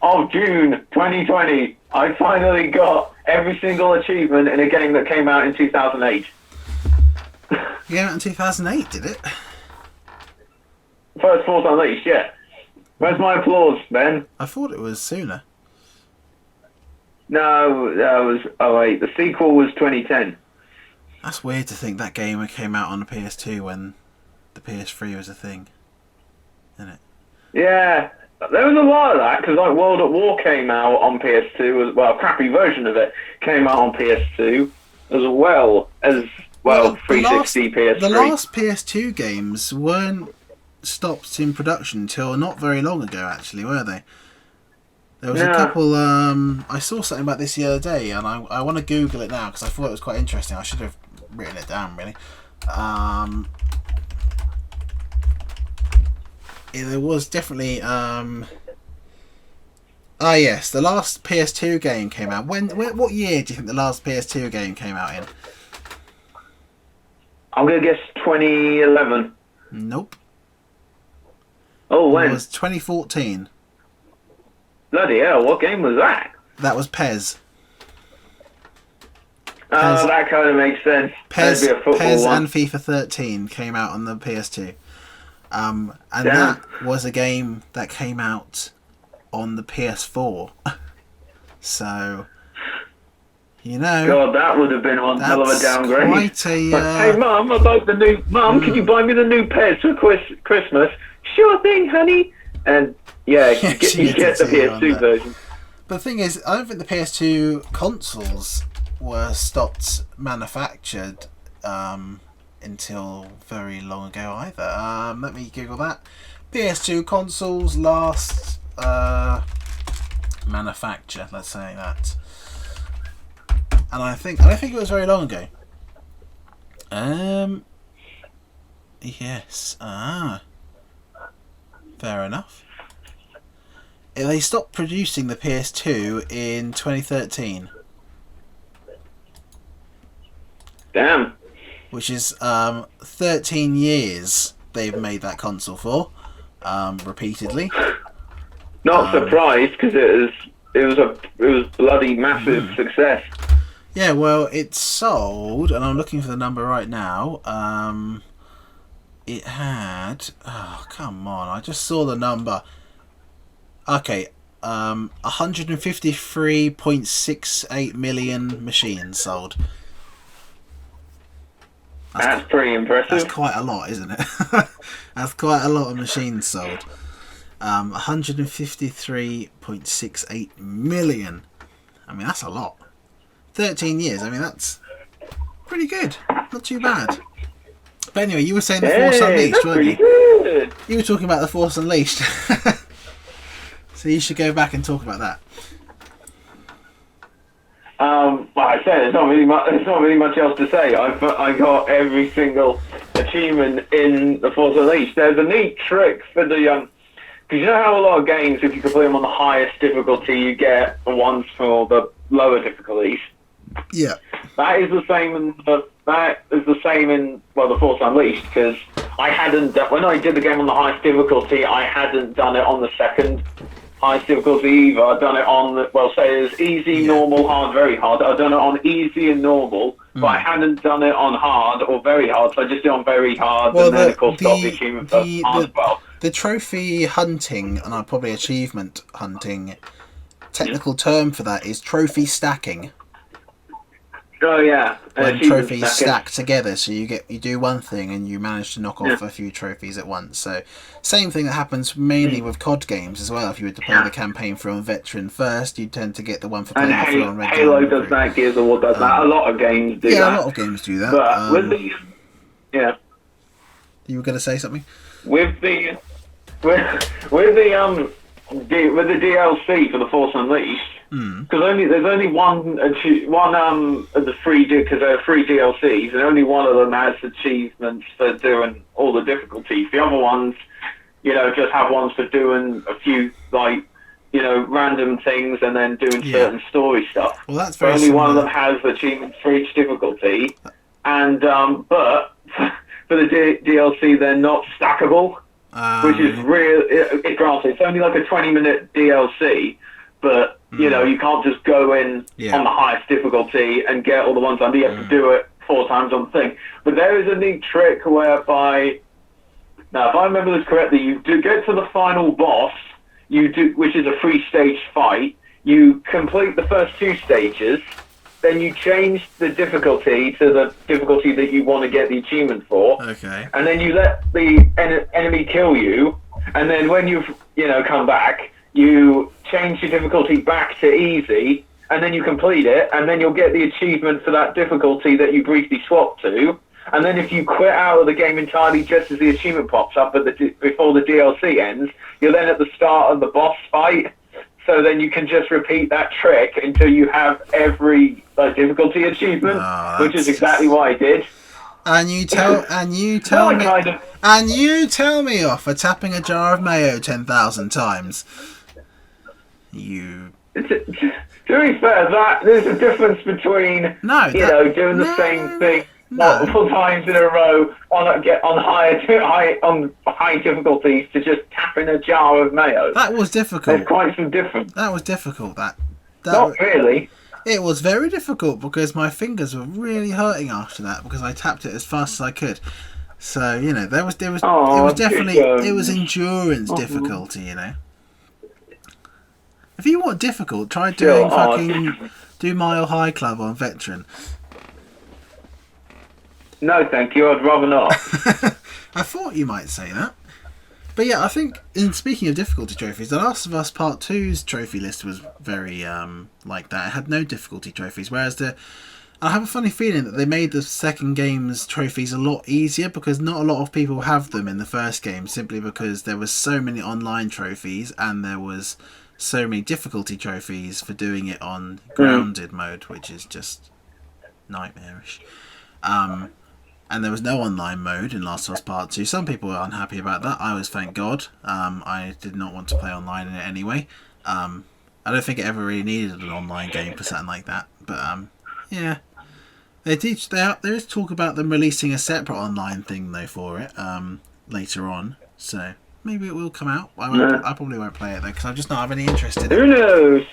of June 2020. I finally got every single achievement in a game that came out in 2008. It came out in 2008, did it? First Force Unleashed, yeah. Where's my applause, Ben? I thought it was sooner. No, that was 08. The sequel was 2010. That's weird to think that game came out on the PS2 when the PS3 was a thing, isn't it? Yeah, there was a lot of that, because like World at War came out on PS2, as well, a crappy version of it came out on PS2, as well as, 360, PS3. The last PS2 games weren't stopped in production until not very long ago, actually, were they? There was a couple, I saw something about this the other day, and I want to Google it now, because I thought it was quite interesting. I should have written it down, really. There was definitely, yes, the last PS2 game came out. What year do you think the last PS2 game came out in? I'm going to guess 2011. Nope. Oh, when? It was 2014. Bloody hell, what game was that? That was Pez. Oh, that kind of makes sense. Pez one. and FIFA 13 came out on the PS2. And Damn. that was a game that came out on the PS4. So, you know... God, that would have been one hell of a downgrade. Quite a... Hey, Mum, can you buy me the new Pez for Christmas? Sure thing, honey. And, yeah, you get the PS2 version. But the thing is, I don't think the PS2 consoles were stopped manufactured until very long ago either. Let me Google that. PS2 consoles last manufacture, let's say that. And I think it was very long ago. Yes. Fair enough. They stopped producing the PS2 in 2013. Damn. Which is 13 years they've made that console for, repeatedly. Not surprised, because it was bloody massive success. Yeah, well, it sold, and I'm looking for the number right now. It had... Oh, come on, I just saw the number. Okay, 153.68 million machines sold. That's pretty impressive. That's quite a lot, isn't it? That's quite a lot of machines sold. 153.68 million. I mean, that's a lot. 13 years, I mean, that's pretty good. Not too bad. But anyway, you were saying The Force Unleashed, weren't you? Good. You were talking about The Force Unleashed. So you should go back and talk about that. Like I said, there's not really much else to say. I got every single achievement in The Force Unleashed. There's a neat trick for the because you know how a lot of games, if you complete them on the highest difficulty, you get the ones for the lower difficulties. Yeah. That is the same in The Force Unleashed, because when I did the game on the highest difficulty, I hadn't done it on the second highest difficulty either. I've done it on say it was easy, normal, hard, very hard. I've done it on easy and normal, but I hadn't done it on hard or very hard, so I just did it on very hard, and then of course got the achievement for hard as well. The trophy hunting, and probably achievement hunting, technical term for that is trophy stacking. Oh yeah, when trophies stack together, so you do one thing and you manage to knock off a few trophies at once. So same thing that happens mainly with COD games as well. If you were to play the campaign for on veteran first, you tend to get the one for playing for on red. Halo does that, Gears of War does that. A lot of games do that. Yeah, a lot of games do that. But with the you were going to say something? With the DLC for The Force Unleashed. Because there's only one of the free, because there are free DLCs, and only one of them has achievements for doing all the difficulties. The other ones, just have ones for doing a few random things and then doing certain story stuff. Well, that's very only similar. one of them has achievements for each difficulty, and but for the DLC they're not stackable, which is real. Granted, it's only like a 20-minute DLC. but you can't just go in on the highest difficulty and get all the ones under. You have to do it 4 times on the thing. But there is a neat trick whereby, now if I remember this correctly, you do get to the final boss, which is a 3-stage fight. You complete the first 2 stages, then you change the difficulty to the difficulty that you want to get the achievement for. Okay. And then you let the enemy kill you, and then when you've come back, you change your difficulty back to easy, and then you complete it, and then you'll get the achievement for that difficulty that you briefly swapped to. And then if you quit out of the game entirely just as the achievement pops up before the DLC ends, you're then at the start of the boss fight. So then you can just repeat that trick until you have every difficulty achievement, which is exactly what I did. And you tell me off for tapping a jar of mayo 10,000 times. To be fair, there's a difference between doing the same thing multiple times in a row on high difficulties to just tapping a jar of mayo. That was difficult. There's quite some difference. That was difficult. Not really. It was very difficult because my fingers were really hurting after that because I tapped it as fast as I could. So it was endurance difficulty. If you want difficult, try doing do Mile High Club on Veteran. No, thank you. I'd rather not. I thought you might say that. But yeah, I think, in speaking of difficulty trophies, The Last of Us Part 2's trophy list was very like that. It had no difficulty trophies, whereas I have a funny feeling that they made the second game's trophies a lot easier because not a lot of people have them in the first game, simply because there was so many online trophies and there was so many difficulty trophies for doing it on grounded mode, which is just nightmarish. And there was no online mode in Last of Us Part 2. Some people were unhappy about that. I was, thank God. I did not want to play online in it anyway. I don't think it ever really needed an online game for something like that. But, yeah. There is talk about them releasing a separate online thing, though, for it later on. So, maybe it will come out. I probably won't play it, though, because I'm just not have any interest in it. Who knows?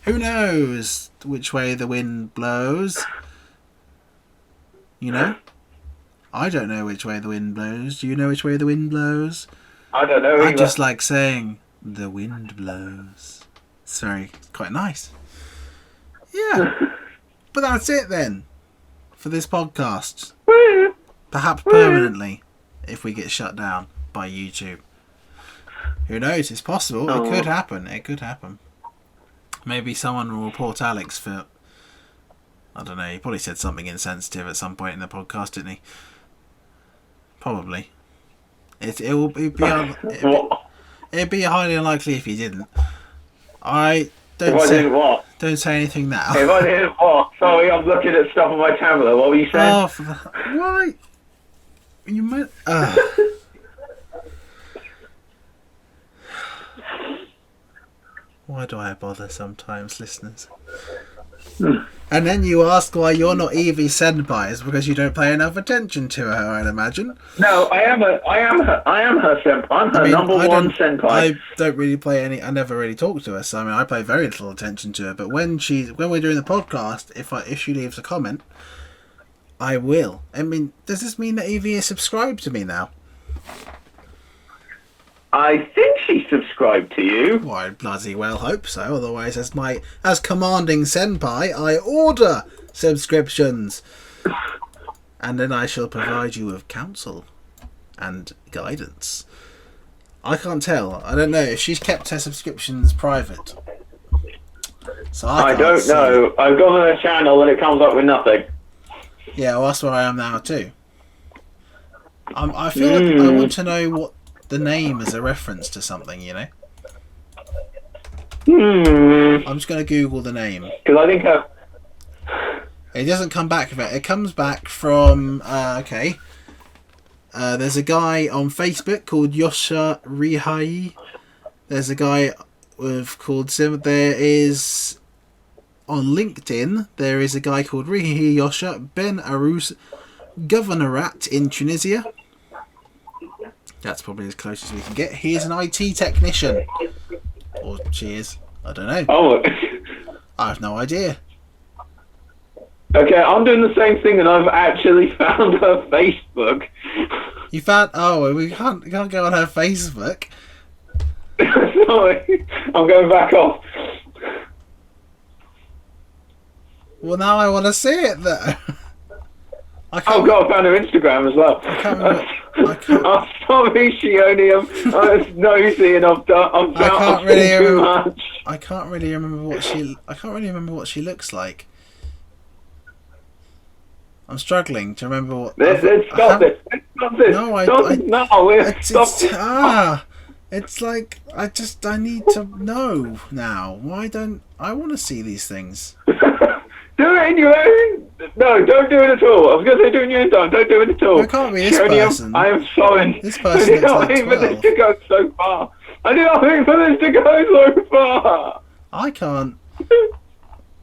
Who knows which way the wind blows? I don't know which way the wind blows. Do you know which way the wind blows? I don't know either. I just like saying, the wind blows. It's quite nice. Yeah. But that's it then, for this podcast. Perhaps permanently, if we get shut down by YouTube. Who knows? It's possible. It could happen. Maybe someone will report Alex for... I don't know, he probably said something insensitive at some point in the podcast, didn't he? Probably. It'd be highly unlikely if he didn't. Don't say anything now. If I didn't what? Sorry, I'm looking at stuff on my tablet. What were you saying? Why? You might... Why do I bother sometimes, listeners? And then you ask why you're not Evie Senpai. It's because you don't pay enough attention to her, I'd imagine. No, I am her senpai. I'm her number one senpai. I don't really play any. I never really talk to her, so I pay very little attention to her. But when we're doing the podcast, if she leaves a comment, I will. Does this mean that Evie is subscribed to me now? I think she subscribed to you. Well, I bloody well hope so. Otherwise, as commanding senpai, I order subscriptions. And then I shall provide you with counsel and guidance. I can't tell. I don't know if she's kept her subscriptions private. So I don't know. I've gone on her channel and it comes up with nothing. Yeah, well, that's where I am now too. I feel like I want to know what the name is a reference to something, I'm just going to Google the name. Because I think it doesn't come back with it. It comes back from... there's a guy on Facebook called Yosha Rihai. There's a guy called Sim. There is... On LinkedIn, there is a guy called Rihi Yosha Ben Arus, Governorat in Tunisia. That's probably as close as we can get. He is an IT technician. Or she is. I don't know. Oh. I have no idea. Okay, I'm doing the same thing, and I've actually found her Facebook. You found? Oh, we can't go on her Facebook. Sorry, I'm going back off. Well, now I want to see it though. Oh god, I found her Instagram as well. I can't remember. I'm sorry, Shionium. I was nosy and I've seen too much. I can't really remember what she looks like. I'm struggling to remember what. Stop this! No, it's like I need to know now. Why don't I want to see these things? Do it in your own. No, don't do it at all. I was going to say do it in your own time. Don't do it at all. It can't be this person. I am sorry. This person looks like 12. I did not mean for this to go so far. I did not mean for this to go so far. I can't.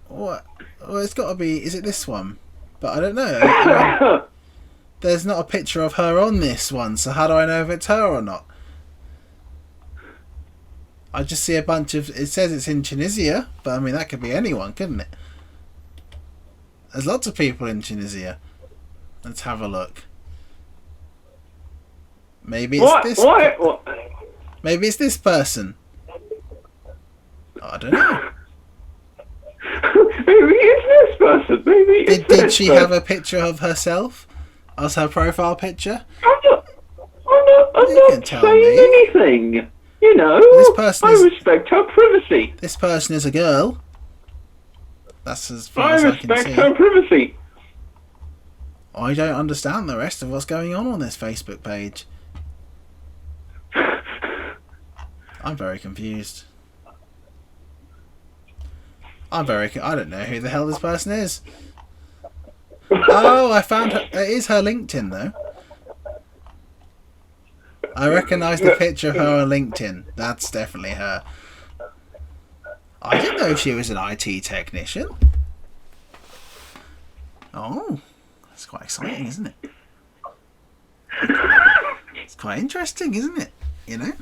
What? Well, it's got to be. Is it this one? But I don't know. I mean, there's not a picture of her on this one, so how do I know if it's her or not? I just see a bunch of. It says it's in Tunisia, but I mean that could be anyone, couldn't it? There's lots of people in Tunisia. Let's have a look. Maybe it's this. What? Maybe it's this person. I don't know. Maybe it's this person. Maybe it's Did she have a picture of herself as her profile picture? I'm not saying anything. You know, I respect her privacy. This person is a girl. That's as far as I can see. I respect her privacy. I don't understand the rest of what's going on this Facebook page. I'm very confused. I don't know who the hell this person is. Oh, I found her. It is her LinkedIn though. I recognise the picture of her on LinkedIn. That's definitely her. I didn't know she was an IT technician. Oh, that's quite exciting, isn't it? It's quite interesting, isn't it? You know,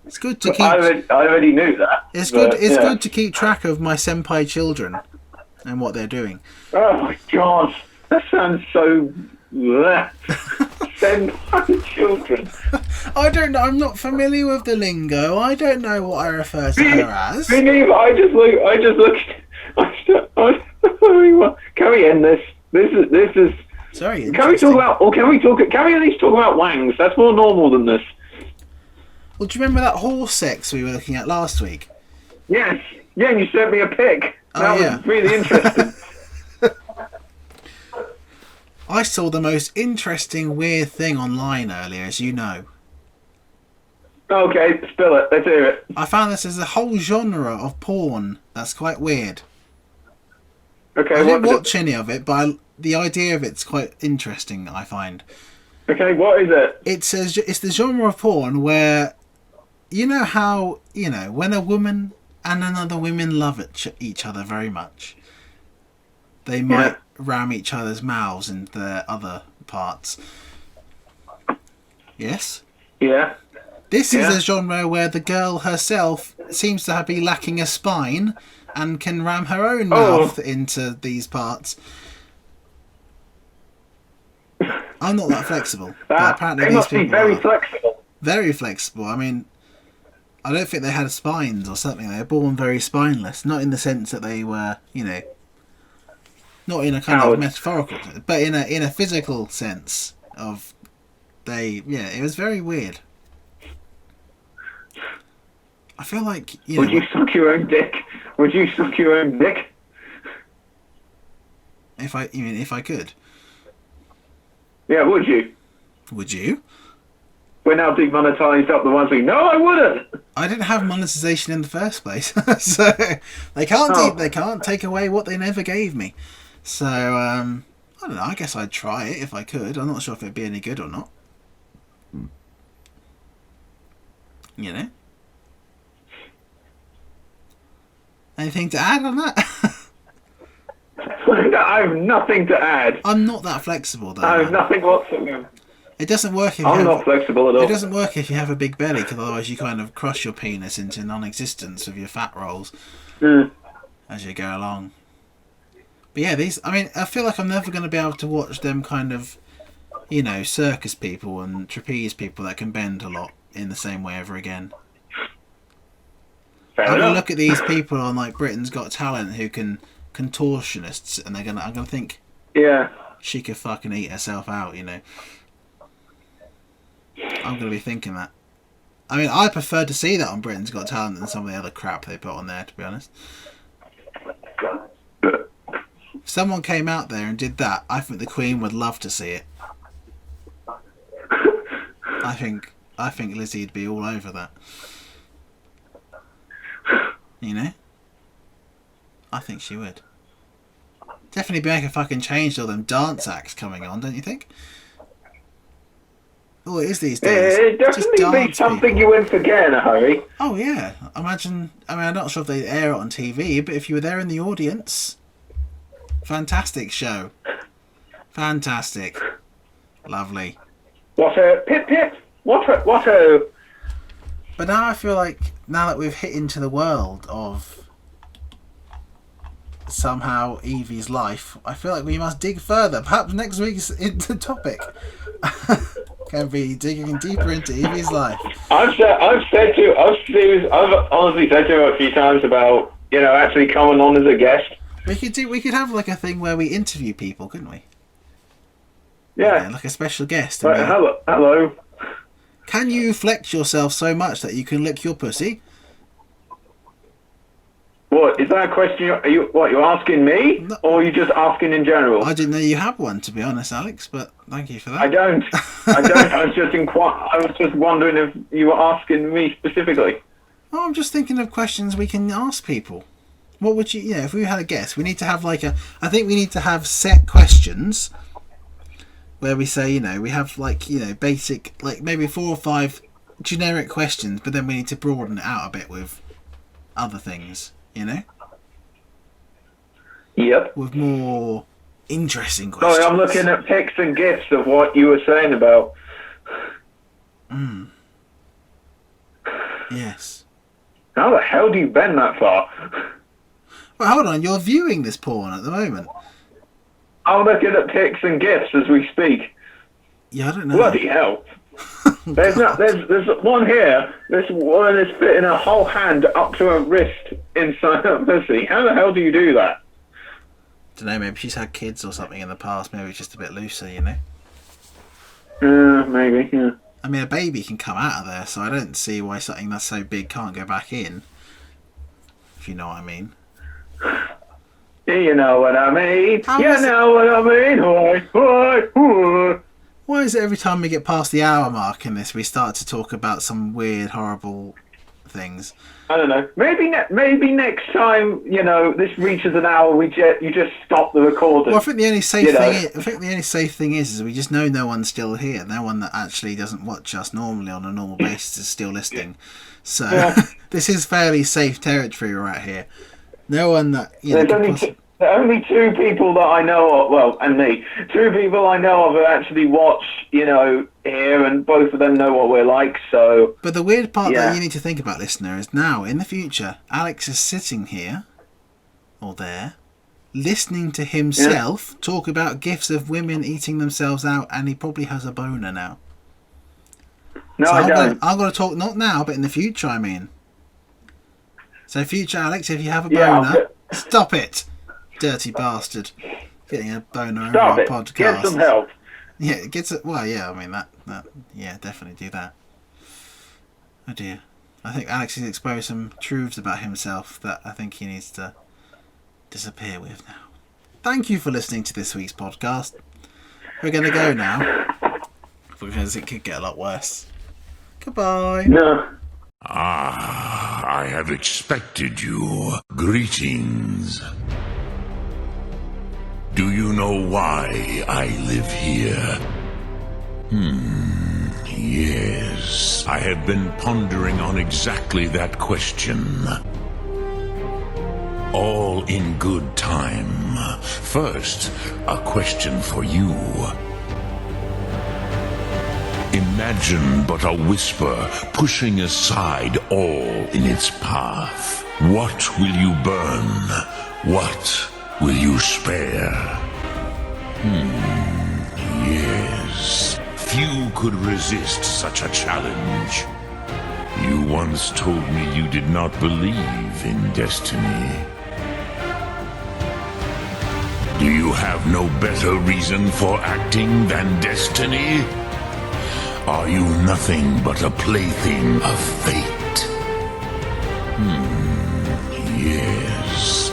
it's good to keep. I already knew that. It's good. It's good to keep track of my senpai children and what they're doing. Oh my god, that sounds so. Senpai children. I don't know. I'm not familiar with the lingo. I don't know what I refer to her as. Me neither. I just look. Can we end this? This is. Sorry. Can we talk about? Or can we at least talk about wangs? That's more normal than this. Well, do you remember that horse sex we were looking at last week? Yes. Yeah, and you sent me a pic. That was really interesting. I saw the most interesting weird thing online earlier, as you know. Okay, spill it. Let's hear it. I found this as a whole genre of porn that's quite weird. Okay, I didn't watch any of it, but the idea of it's quite interesting, I find. Okay, what is it? It's the genre of porn where, you know how, when a woman and another woman love each other very much, they might ram each other's mouths into their other parts. Yes? Yeah. This is a genre where the girl herself seems to be lacking a spine and can ram her own mouth into these parts. I'm not that flexible. But apparently they these must be people very are flexible. very flexible. I mean, I don't think they had spines or something. They were born very spineless. Not in the sense that they were, not in a kind of metaphorical, but in a physical sense of it was very weird. I feel like Would you suck your own dick? Would you suck your own dick? If I could. Yeah, would you? Would you? We're now demonetized up the ones we. No, I wouldn't. I didn't have monetization in the first place, so they can't take away what they never gave me. So I don't know. I guess I'd try it if I could. I'm not sure if it'd be any good or not. Anything to add on that? I have nothing to add. I'm not that flexible though. I have nothing whatsoever. It doesn't work if I'm not flexible at all. It doesn't work if you have a big belly, because otherwise you kind of crush your penis into non-existence with your fat rolls as you go along. But yeah, I feel like I'm never going to be able to watch them kind of, circus people and trapeze people that can bend a lot in the same way ever again. I'm going to look at these people on like Britain's Got Talent who can contortionists, and I'm going to think, yeah, she could fucking eat herself out, I'm going to be thinking that. I mean, I prefer to see that on Britain's Got Talent than some of the other crap they put on there, to be honest. If someone came out there and did that, I think the Queen would love to see it. I think Lizzie'd be all over that. I think she would. Definitely make a fucking change to all them dance acts coming on, don't you think? Oh, it is these days. It'd definitely be something you wouldn't forget in a hurry. Oh, yeah. I'm not sure if they'd air it on TV, but if you were there in the audience, fantastic show. Fantastic. Lovely. What a pip. What a... But now I feel like, now that we've hit into the world of somehow Evie's life, I feel like we must dig further. Perhaps next week's topic can be digging deeper into Evie's life. I've honestly said to her a few times about, actually coming on as a guest. We could have like a thing where we interview people, couldn't we? Yeah. Like a special guest. Right, hello. Can you flex yourself so much that you can lick your pussy? What, is that a question? You're asking me? No. Or are you just asking in general? I didn't know you had one, to be honest, Alex, but thank you for that. I don't. I was just wondering if you were asking me specifically. Oh, I'm just thinking of questions we can ask people. What would you, if we had a guest, we need to have I think we need to have set questions where we say, we have basic, maybe 4 or 5 generic questions, but then we need to broaden it out a bit with other things, Yep. With more interesting questions. Sorry, I'm looking at pics and gifs of what you were saying about. Yes. How the hell do you bend that far? Well, hold on, you're viewing this porn at the moment. I'm looking at pics and gifs as we speak. Yeah, I don't know. Bloody hell. There's one here. This one is fitting a whole hand up to her wrist inside her pussy. How the hell do you do that? I don't know, maybe she's had kids or something in the past. Maybe it's just a bit looser, Maybe, yeah. I mean, a baby can come out of there, so I don't see why something that's so big can't go back in. If you know what I mean. You know what I mean? Why is it every time we get past the hour mark in this, we start to talk about some weird, horrible things? I don't know. Maybe next time, this reaches an hour, you just stop the recording. Well, I think the only safe thing is we just know no one's still here. No one that actually doesn't watch us normally on a normal basis is still listening. So this is fairly safe territory right here. No one that There are only 2 people that I know of, well, and me, 2 people I know of who actually watch, here, and both of them know what we're like, so... But the weird part that you need to think about, listener, is now, in the future, Alex is sitting here, or there, listening to himself talk about gifs of women eating themselves out, and he probably has a boner now. No, so I don't. I'm going to talk, not now, but in the future, I mean. So future Alex, if you have a boner, stop it! Dirty bastard. Getting a boner over our podcast. Get some help. Yeah, it gets it. Well, yeah, I mean, that, definitely do that. Oh dear. I think Alex has exposed some truths about himself that I think he needs to disappear with now. Thank you for listening to this week's podcast. We're going to go now, because it could get a lot worse. Goodbye. No. I have expected you. Greetings. Do you know why I live here? Yes. I have been pondering on exactly that question. All in good time. First, a question for you. Imagine but a whisper pushing aside all in its path. What will you burn? What will you spare? Yes. Few could resist such a challenge. You once told me you did not believe in destiny. Do you have no better reason for acting than destiny? Are you nothing but a plaything of fate? Yes.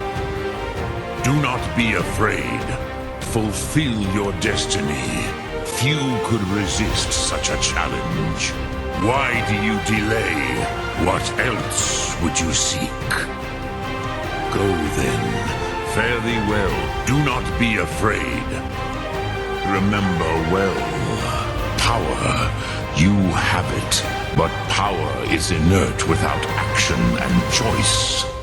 Do not be afraid. Fulfill your destiny. Few could resist such a challenge. Why do you delay? What else would you seek? Go then. Fare thee well. Do not be afraid. Remember well. Power, you have it. But power is inert without action and choice.